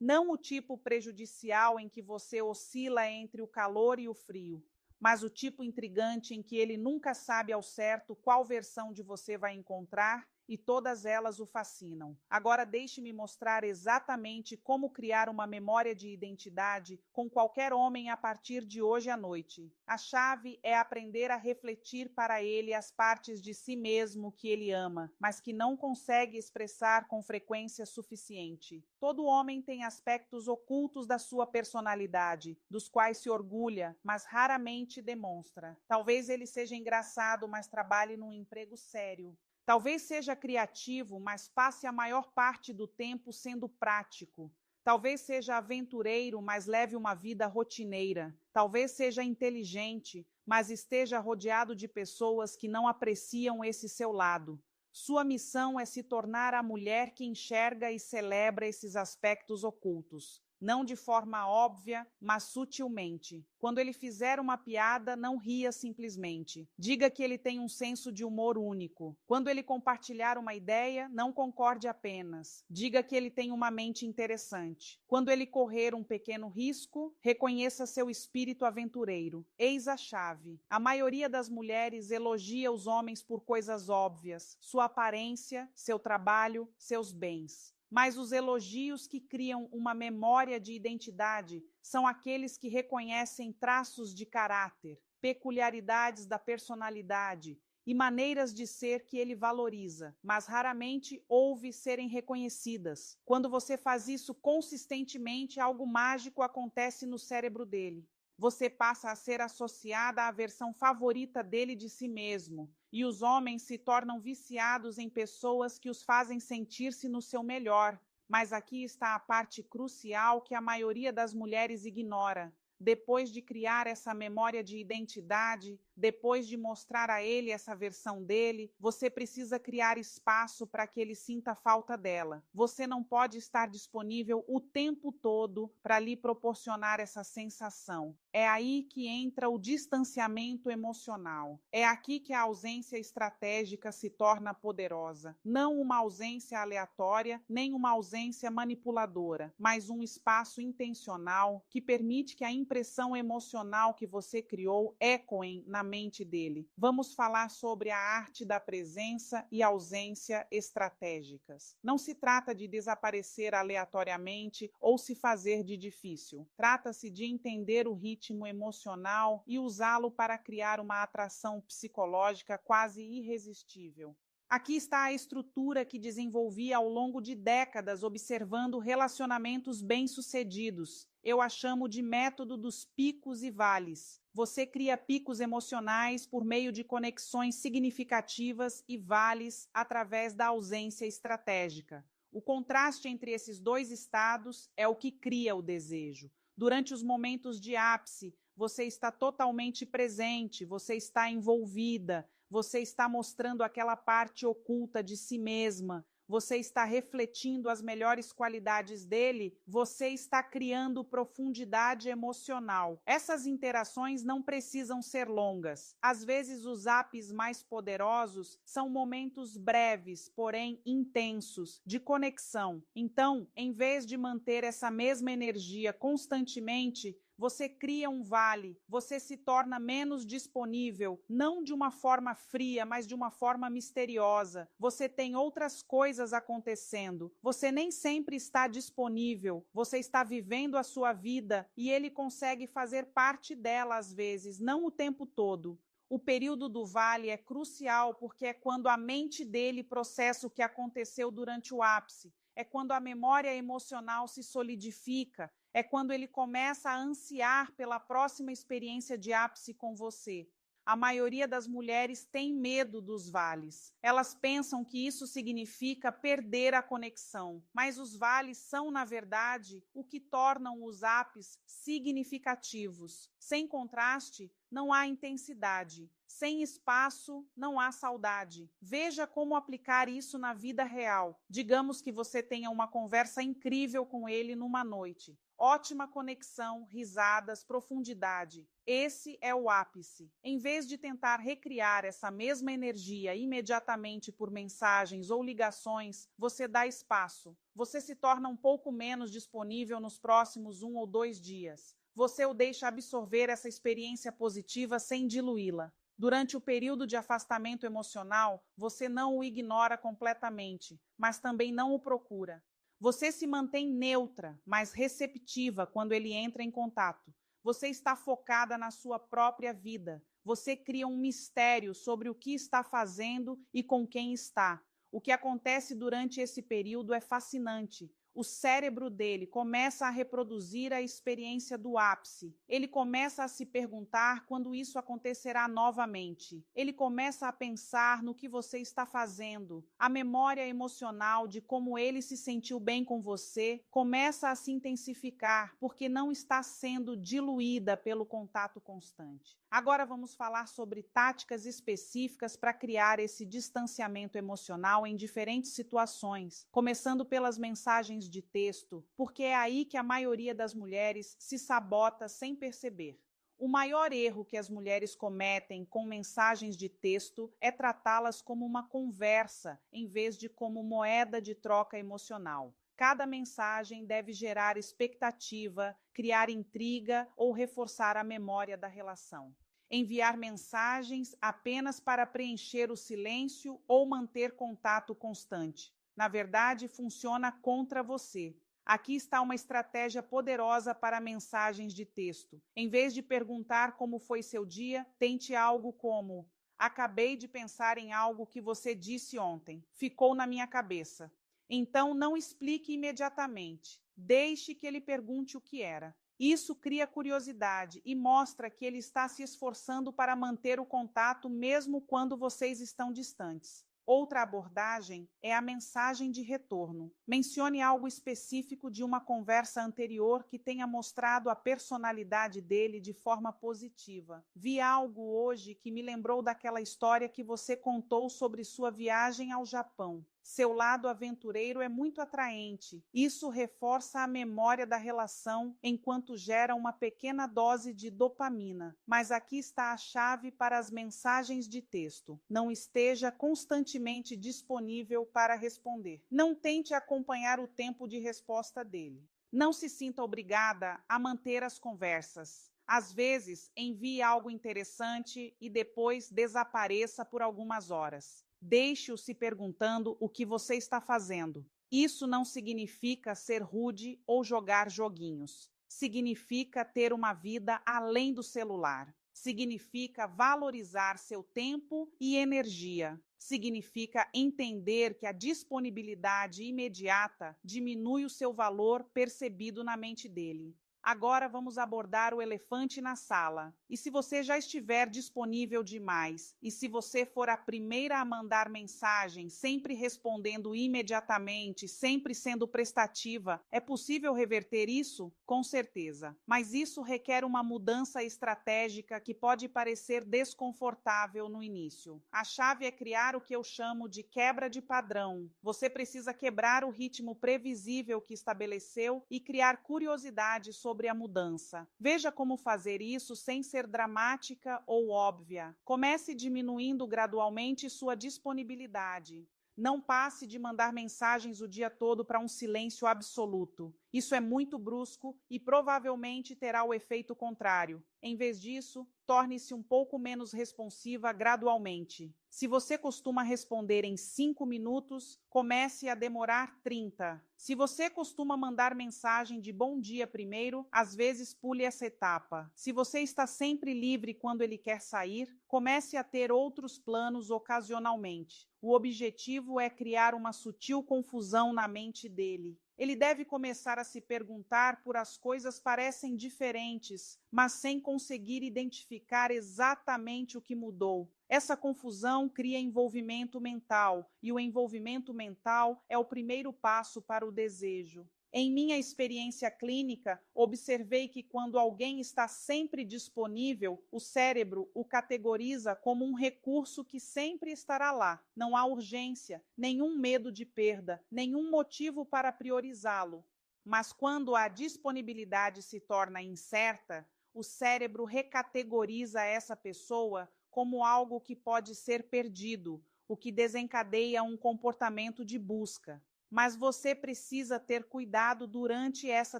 Não o tipo prejudicial em que você oscila entre o calor e o frio, mas o tipo intrigante em que ele nunca sabe ao certo qual versão de você vai encontrar e todas elas o fascinam. Agora deixe-me mostrar exatamente como criar uma memória de identidade com qualquer homem a partir de hoje à noite. A chave é aprender a refletir para ele as partes de si mesmo que ele ama, mas que não consegue expressar com frequência suficiente. Todo homem tem aspectos ocultos da sua personalidade, dos quais se orgulha, mas raramente demonstra. Talvez ele seja engraçado, mas trabalhe num emprego sério. Talvez seja criativo, mas passe a maior parte do tempo sendo prático. Talvez seja aventureiro, mas leve uma vida rotineira. Talvez seja inteligente, mas esteja rodeado de pessoas que não apreciam esse seu lado. Sua missão é se tornar a mulher que enxerga e celebra esses aspectos ocultos. não de forma óbvia, mas sutilmente. Quando ele fizer uma piada, não ria simplesmente. Diga que ele tem um senso de humor único. Quando ele compartilhar uma ideia, não concorde apenas. Diga que ele tem uma mente interessante. Quando ele correr um pequeno risco, reconheça seu espírito aventureiro. Eis a chave. A maioria das mulheres elogia os homens por coisas óbvias, sua aparência, seu trabalho, seus bens. Mas os elogios que criam uma memória de identidade são aqueles que reconhecem traços de caráter, peculiaridades da personalidade e maneiras de ser que ele valoriza, mas raramente ouve serem reconhecidas. Quando você faz isso consistentemente, algo mágico acontece no cérebro dele. Você passa a ser associada à versão favorita dele de si mesmo, e os homens se tornam viciados em pessoas que os fazem sentir-se no seu melhor. Mas aqui está a parte crucial que a maioria das mulheres ignora. Depois de criar essa memória de identidade, depois de mostrar a ele essa versão dele, você precisa criar espaço para que ele sinta falta dela. Você não pode estar disponível o tempo todo para lhe proporcionar essa sensação. É aí que entra o distanciamento emocional. É aqui que a ausência estratégica se torna poderosa. Não uma ausência aleatória, nem uma ausência manipuladora, mas um espaço intencional que permite que a impressão emocional que você criou ecoem na mente dele. Vamos falar sobre a arte da presença e ausência estratégicas. Não se trata de desaparecer aleatoriamente ou se fazer de difícil. Trata-se de entender o ritmo emocional e usá-lo para criar uma atração psicológica quase irresistível. Aqui está a estrutura que desenvolvi ao longo de décadas observando relacionamentos bem-sucedidos. Eu a chamo de método dos picos e vales. Você cria picos emocionais por meio de conexões significativas e vales através da ausência estratégica. O contraste entre esses dois estados é o que cria o desejo. Durante os momentos de ápice, você está totalmente presente, você está envolvida, você está mostrando aquela parte oculta de si mesma, você está refletindo as melhores qualidades dele, você está criando profundidade emocional. Essas interações não precisam ser longas. Às vezes, os apps mais poderosos são momentos breves, porém intensos, de conexão. Então, em vez de manter essa mesma energia constantemente, você cria um vale, você se torna menos disponível, não de uma forma fria, mas de uma forma misteriosa. Você tem outras coisas acontecendo, você nem sempre está disponível, você está vivendo a sua vida e ele consegue fazer parte dela às vezes, não o tempo todo. O período do vale é crucial porque é quando a mente dele processa o que aconteceu durante o ápice, é quando a memória emocional se solidifica, é quando ele começa a ansiar pela próxima experiência de ápice com você. A maioria das mulheres tem medo dos vales. Elas pensam que isso significa perder a conexão, mas os vales são, na verdade, o que tornam os apps significativos. Sem contraste, não há intensidade. Sem espaço, não há saudade. Veja como aplicar isso na vida real. Digamos que você tenha uma conversa incrível com ele numa noite. Ótima conexão, risadas, profundidade. Esse é o ápice. Em vez de tentar recriar essa mesma energia imediatamente por mensagens ou ligações, você dá espaço. Você se torna um pouco menos disponível nos próximos 1 ou 2 dias. Você o deixa absorver essa experiência positiva sem diluí-la. Durante o período de afastamento emocional, você não o ignora completamente, mas também não o procura. Você se mantém neutra, mas receptiva quando ele entra em contato. Você está focada na sua própria vida. Você cria um mistério sobre o que está fazendo e com quem está. O que acontece durante esse período é fascinante. O cérebro dele começa a reproduzir a experiência do ápice. Ele começa a se perguntar quando isso acontecerá novamente. Ele começa a pensar no que você está fazendo. A memória emocional de como ele se sentiu bem com você começa a se intensificar porque não está sendo diluída pelo contato constante. Agora vamos falar sobre táticas específicas para criar esse distanciamento emocional em diferentes situações, começando pelas mensagens mensagens de texto, porque é aí que a maioria das mulheres se sabota sem perceber. O maior erro que as mulheres cometem com mensagens de texto é tratá-las como uma conversa, em vez de como moeda de troca emocional. Cada mensagem deve gerar expectativa, criar intriga ou reforçar a memória da relação. Enviar mensagens apenas para preencher o silêncio ou manter contato constante. Na verdade, funciona contra você. Aqui está uma estratégia poderosa para mensagens de texto. Em vez de perguntar como foi seu dia, tente algo como: acabei de pensar em algo que você disse ontem. Ficou na minha cabeça. Então, não explique imediatamente. Deixe que ele pergunte o que era. Isso cria curiosidade e mostra que ele está se esforçando para manter o contato mesmo quando vocês estão distantes. Outra abordagem é a mensagem de retorno. Mencione algo específico de uma conversa anterior que tenha mostrado a personalidade dele de forma positiva. Vi algo hoje que me lembrou daquela história que você contou sobre sua viagem ao Japão. Seu lado aventureiro é muito atraente. Isso reforça a memória da relação enquanto gera uma pequena dose de dopamina. Mas aqui está a chave para as mensagens de texto. Não esteja constantemente disponível para responder. Não tente acompanhar o tempo de resposta dele. Não se sinta obrigada a manter as conversas. Às vezes, envie algo interessante e depois desapareça por algumas horas. Deixe-o se perguntando o que você está fazendo. Isso não significa ser rude ou jogar joguinhos. Significa ter uma vida além do celular. Significa valorizar seu tempo e energia. Significa entender que a disponibilidade imediata diminui o seu valor percebido na mente dele. Agora vamos abordar o elefante na sala. E se você já estiver disponível demais, e se você for a primeira a mandar mensagem, sempre respondendo imediatamente, sempre sendo prestativa, é possível reverter isso? Com certeza. Mas isso requer uma mudança estratégica que pode parecer desconfortável no início. A chave é criar o que eu chamo de quebra de padrão. Você precisa quebrar o ritmo previsível que estabeleceu e criar curiosidade sobre a mudança. Veja como fazer isso sem ser dramática ou óbvia. Comece diminuindo gradualmente sua disponibilidade. Não passe de mandar mensagens o dia todo para um silêncio absoluto. Isso é muito brusco e provavelmente terá o efeito contrário. Em vez disso, torne-se um pouco menos responsiva gradualmente. Se você costuma responder em 5 minutos, comece a demorar 30. Se você costuma mandar mensagem de bom dia primeiro, às vezes pule essa etapa. Se você está sempre livre quando ele quer sair, comece a ter outros planos ocasionalmente. O objetivo é criar uma sutil confusão na mente dele. Ele deve começar a se perguntar por as coisas parecem diferentes, mas sem conseguir identificar exatamente o que mudou. Essa confusão cria envolvimento mental, e o envolvimento mental é o primeiro passo para o desejo. Em minha experiência clínica, observei que quando alguém está sempre disponível, o cérebro o categoriza como um recurso que sempre estará lá. Não há urgência, nenhum medo de perda, nenhum motivo para priorizá-lo. Mas quando a disponibilidade se torna incerta, o cérebro recategoriza essa pessoa como algo que pode ser perdido, o que desencadeia um comportamento de busca. Mas você precisa ter cuidado durante essa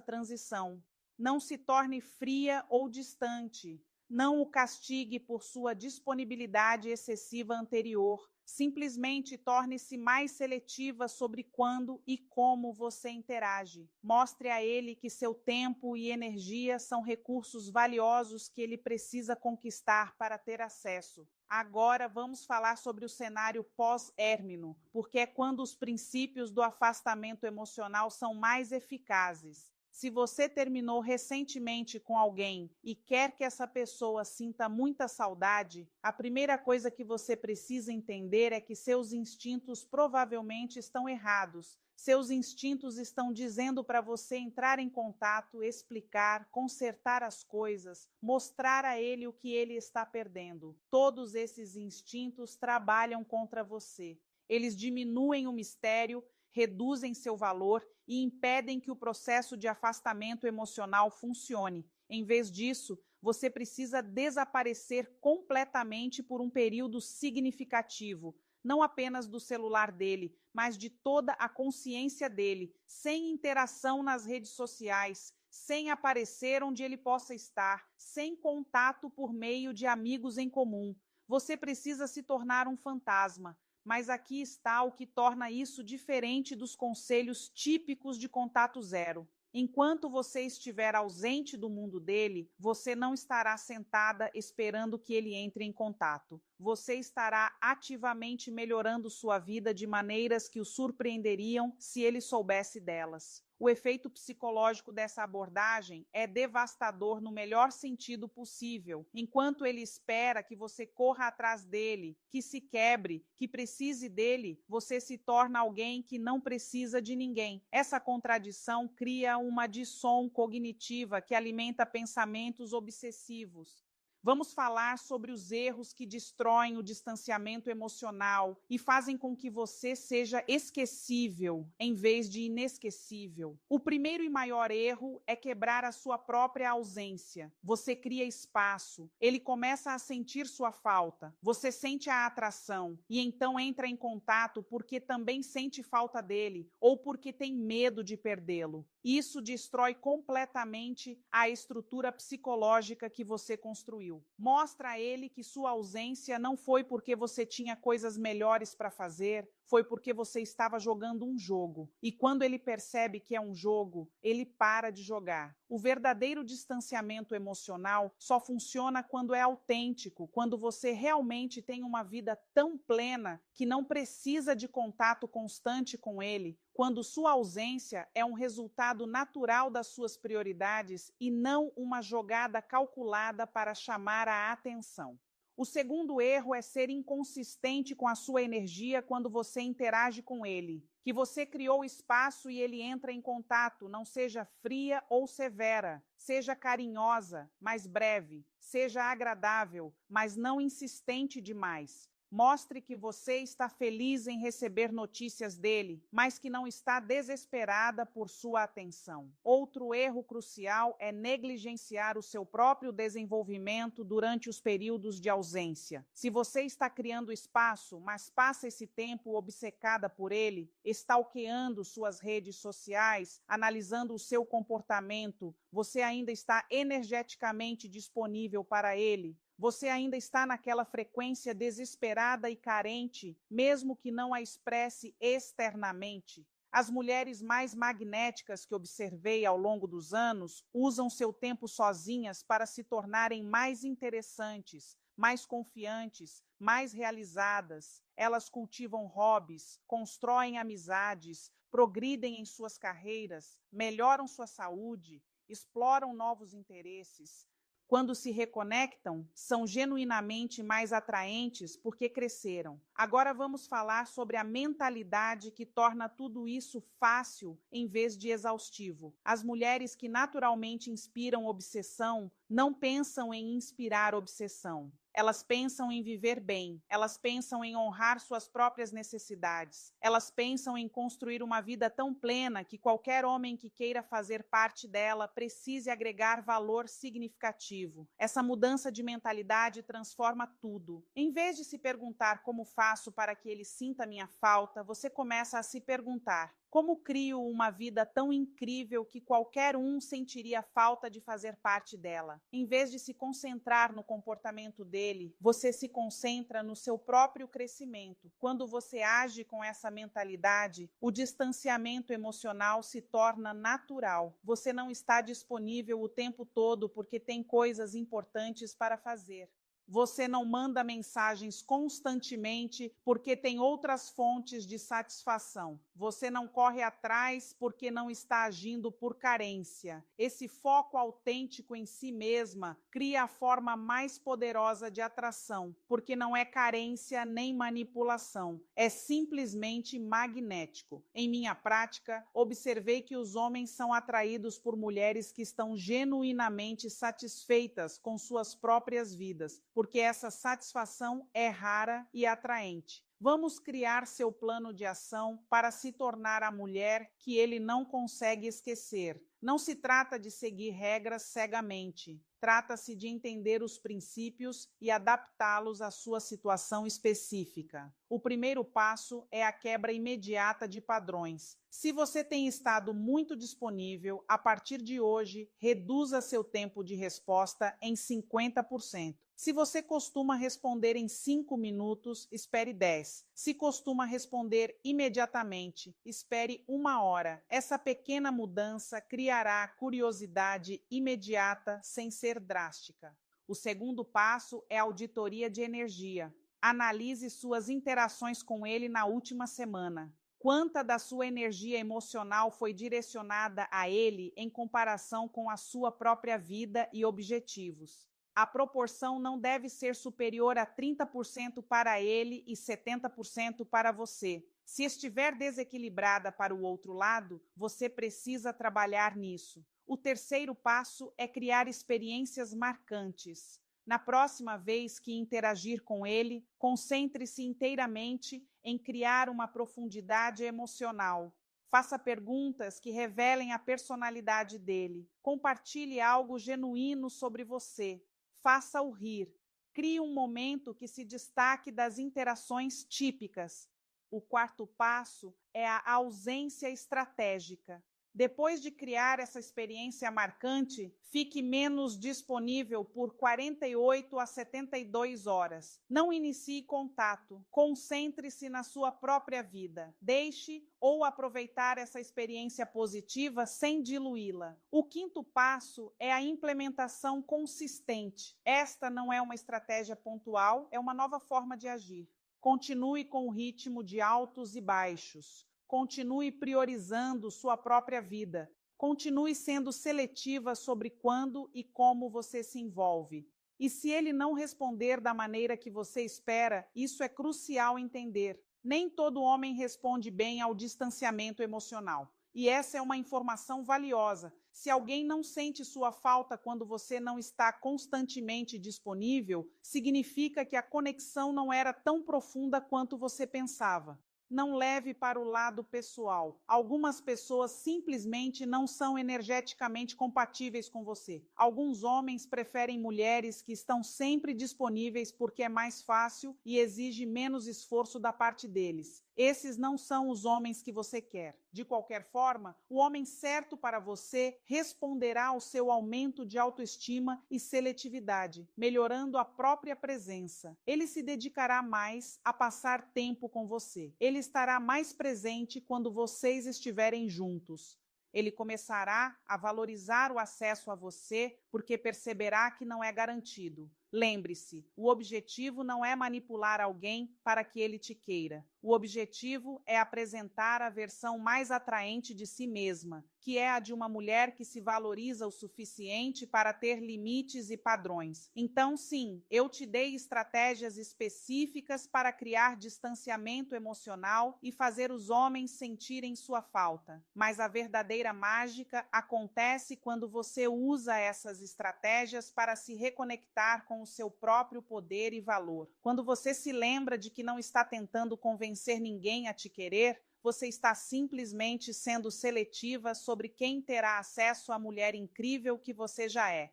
transição. Não se torne fria ou distante. Não o castigue por sua disponibilidade excessiva anterior. Simplesmente torne-se mais seletiva sobre quando e como você interage. Mostre a ele que seu tempo e energia são recursos valiosos que ele precisa conquistar para ter acesso. Agora vamos falar sobre o cenário pós-érmino, porque é quando os princípios do afastamento emocional são mais eficazes. Se você terminou recentemente com alguém e quer que essa pessoa sinta muita saudade, a primeira coisa que você precisa entender é que seus instintos provavelmente estão errados. Seus instintos estão dizendo para você entrar em contato, explicar, consertar as coisas, mostrar a ele o que ele está perdendo. Todos esses instintos trabalham contra você. Eles diminuem o mistério, reduzem seu valor e impedem que o processo de afastamento emocional funcione. Em vez disso, você precisa desaparecer completamente por um período significativo, não apenas do celular dele, mas de toda a consciência dele, sem interação nas redes sociais, sem aparecer onde ele possa estar, sem contato por meio de amigos em comum. Você precisa se tornar um fantasma. Mas aqui está o que torna isso diferente dos conselhos típicos de contato zero. Enquanto você estiver ausente do mundo dele, você não estará sentada esperando que ele entre em contato. Você estará ativamente melhorando sua vida de maneiras que o surpreenderiam se ele soubesse delas. O efeito psicológico dessa abordagem é devastador no melhor sentido possível. Enquanto ele espera que você corra atrás dele, que se quebre, que precise dele, você se torna alguém que não precisa de ninguém. Essa contradição cria uma dissom cognitiva que alimenta pensamentos obsessivos. Vamos falar sobre os erros que destroem o distanciamento emocional e fazem com que você seja esquecível em vez de inesquecível. O primeiro e maior erro é quebrar a sua própria ausência. Você cria espaço, ele começa a sentir sua falta, você sente a atração e então entra em contato porque também sente falta dele ou porque tem medo de perdê-lo. Isso destrói completamente a estrutura psicológica que você construiu. Mostra a ele que sua ausência não foi porque você tinha coisas melhores para fazer, foi porque você estava jogando um jogo. E quando ele percebe que é um jogo, ele para de jogar. O verdadeiro distanciamento emocional só funciona quando é autêntico, quando você realmente tem uma vida tão plena que não precisa de contato constante com ele, quando sua ausência é um resultado natural das suas prioridades e não uma jogada calculada para chamar a atenção. O segundo erro é ser inconsistente com a sua energia quando você interage com ele. Que você criou espaço e ele entra em contato, não seja fria ou severa, seja carinhosa, mas breve, seja agradável, mas não insistente demais. Mostre que você está feliz em receber notícias dele, mas que não está desesperada por sua atenção. Outro erro crucial é negligenciar o seu próprio desenvolvimento durante os períodos de ausência. Se você está criando espaço, mas passa esse tempo obcecada por ele, stalkeando suas redes sociais, analisando o seu comportamento, você ainda está energeticamente disponível para ele? Você ainda está naquela frequência desesperada e carente, mesmo que não a expresse externamente? As mulheres mais magnéticas que observei ao longo dos anos usam seu tempo sozinhas para se tornarem mais interessantes, mais confiantes, mais realizadas. Elas cultivam hobbies, constroem amizades, progridem em suas carreiras, melhoram sua saúde, exploram novos interesses. Quando se reconectam, são genuinamente mais atraentes porque cresceram. Agora vamos falar sobre a mentalidade que torna tudo isso fácil em vez de exaustivo. As mulheres que naturalmente inspiram obsessão não pensam em inspirar obsessão. Elas pensam em viver bem, elas pensam em honrar suas próprias necessidades, elas pensam em construir uma vida tão plena que qualquer homem que queira fazer parte dela precise agregar valor significativo. Essa mudança de mentalidade transforma tudo. Em vez de se perguntar como faço para que ele sinta minha falta, você começa a se perguntar: como crio uma vida tão incrível que qualquer um sentiria falta de fazer parte dela? Em vez de se concentrar no comportamento dele, você se concentra no seu próprio crescimento. Quando você age com essa mentalidade, o distanciamento emocional se torna natural. Você não está disponível o tempo todo porque tem coisas importantes para fazer. Você não manda mensagens constantemente porque tem outras fontes de satisfação. Você não corre atrás porque não está agindo por carência. Esse foco autêntico em si mesma cria a forma mais poderosa de atração, porque não é carência nem manipulação. É simplesmente magnético. Em minha prática, observei que os homens são atraídos por mulheres que estão genuinamente satisfeitas com suas próprias vidas, porque essa satisfação é rara e atraente. Vamos criar seu plano de ação para se tornar a mulher que ele não consegue esquecer. Não se trata de seguir regras cegamente. Trata-se de entender os princípios e adaptá-los à sua situação específica. O primeiro passo é a quebra imediata de padrões. Se você tem estado muito disponível, a partir de hoje, reduza seu tempo de resposta em 50%. Se você costuma responder em 5 minutos, espere 10. Se costuma responder imediatamente, espere 1 hora. Essa pequena mudança criará curiosidade imediata sem ser drástica. O segundo passo é a auditoria de energia. Analise suas interações com ele na última semana. Quanta da sua energia emocional foi direcionada a ele em comparação com a sua própria vida e objetivos? A proporção não deve ser superior a 30% para ele e 70% para você. Se estiver desequilibrada para o outro lado, você precisa trabalhar nisso. O terceiro passo é criar experiências marcantes. Na próxima vez que interagir com ele, concentre-se inteiramente em criar uma profundidade emocional. Faça perguntas que revelem a personalidade dele. Compartilhe algo genuíno sobre você. Faça-o rir. Crie um momento que se destaque das interações típicas. O quarto passo é a ausência estratégica. Depois de criar essa experiência marcante, fique menos disponível por 48 a 72 horas. Não inicie contato. Concentre-se na sua própria vida. Deixe ou aproveitar essa experiência positiva sem diluí-la. O quinto passo é a implementação consistente. Esta não é uma estratégia pontual, é uma nova forma de agir. Continue com o ritmo de altos e baixos. Continue priorizando sua própria vida. Continue sendo seletiva sobre quando e como você se envolve. E se ele não responder da maneira que você espera, isso é crucial entender. Nem todo homem responde bem ao distanciamento emocional. E essa é uma informação valiosa. Se alguém não sente sua falta quando você não está constantemente disponível, significa que a conexão não era tão profunda quanto você pensava. Não leve para o lado pessoal. Algumas pessoas simplesmente não são energeticamente compatíveis com você. Alguns homens preferem mulheres que estão sempre disponíveis porque é mais fácil e exige menos esforço da parte deles. Esses não são os homens que você quer. De qualquer forma, o homem certo para você responderá ao seu aumento de autoestima e seletividade, melhorando a própria presença. Ele se dedicará mais a passar tempo com você. Ele estará mais presente quando vocês estiverem juntos. Ele começará a valorizar o acesso a você porque perceberá que não é garantido. Lembre-se, o objetivo não é manipular alguém para que ele te queira. O objetivo é apresentar a versão mais atraente de si mesma, que é a de uma mulher que se valoriza o suficiente para ter limites e padrões. Então, sim, eu te dei estratégias específicas para criar distanciamento emocional e fazer os homens sentirem sua falta. Mas a verdadeira mágica acontece quando você usa essas estratégias para se reconectar com o seu próprio poder e valor. Quando você se lembra de que não está tentando convencer ninguém a te querer, você está simplesmente sendo seletiva sobre quem terá acesso à mulher incrível que você já é.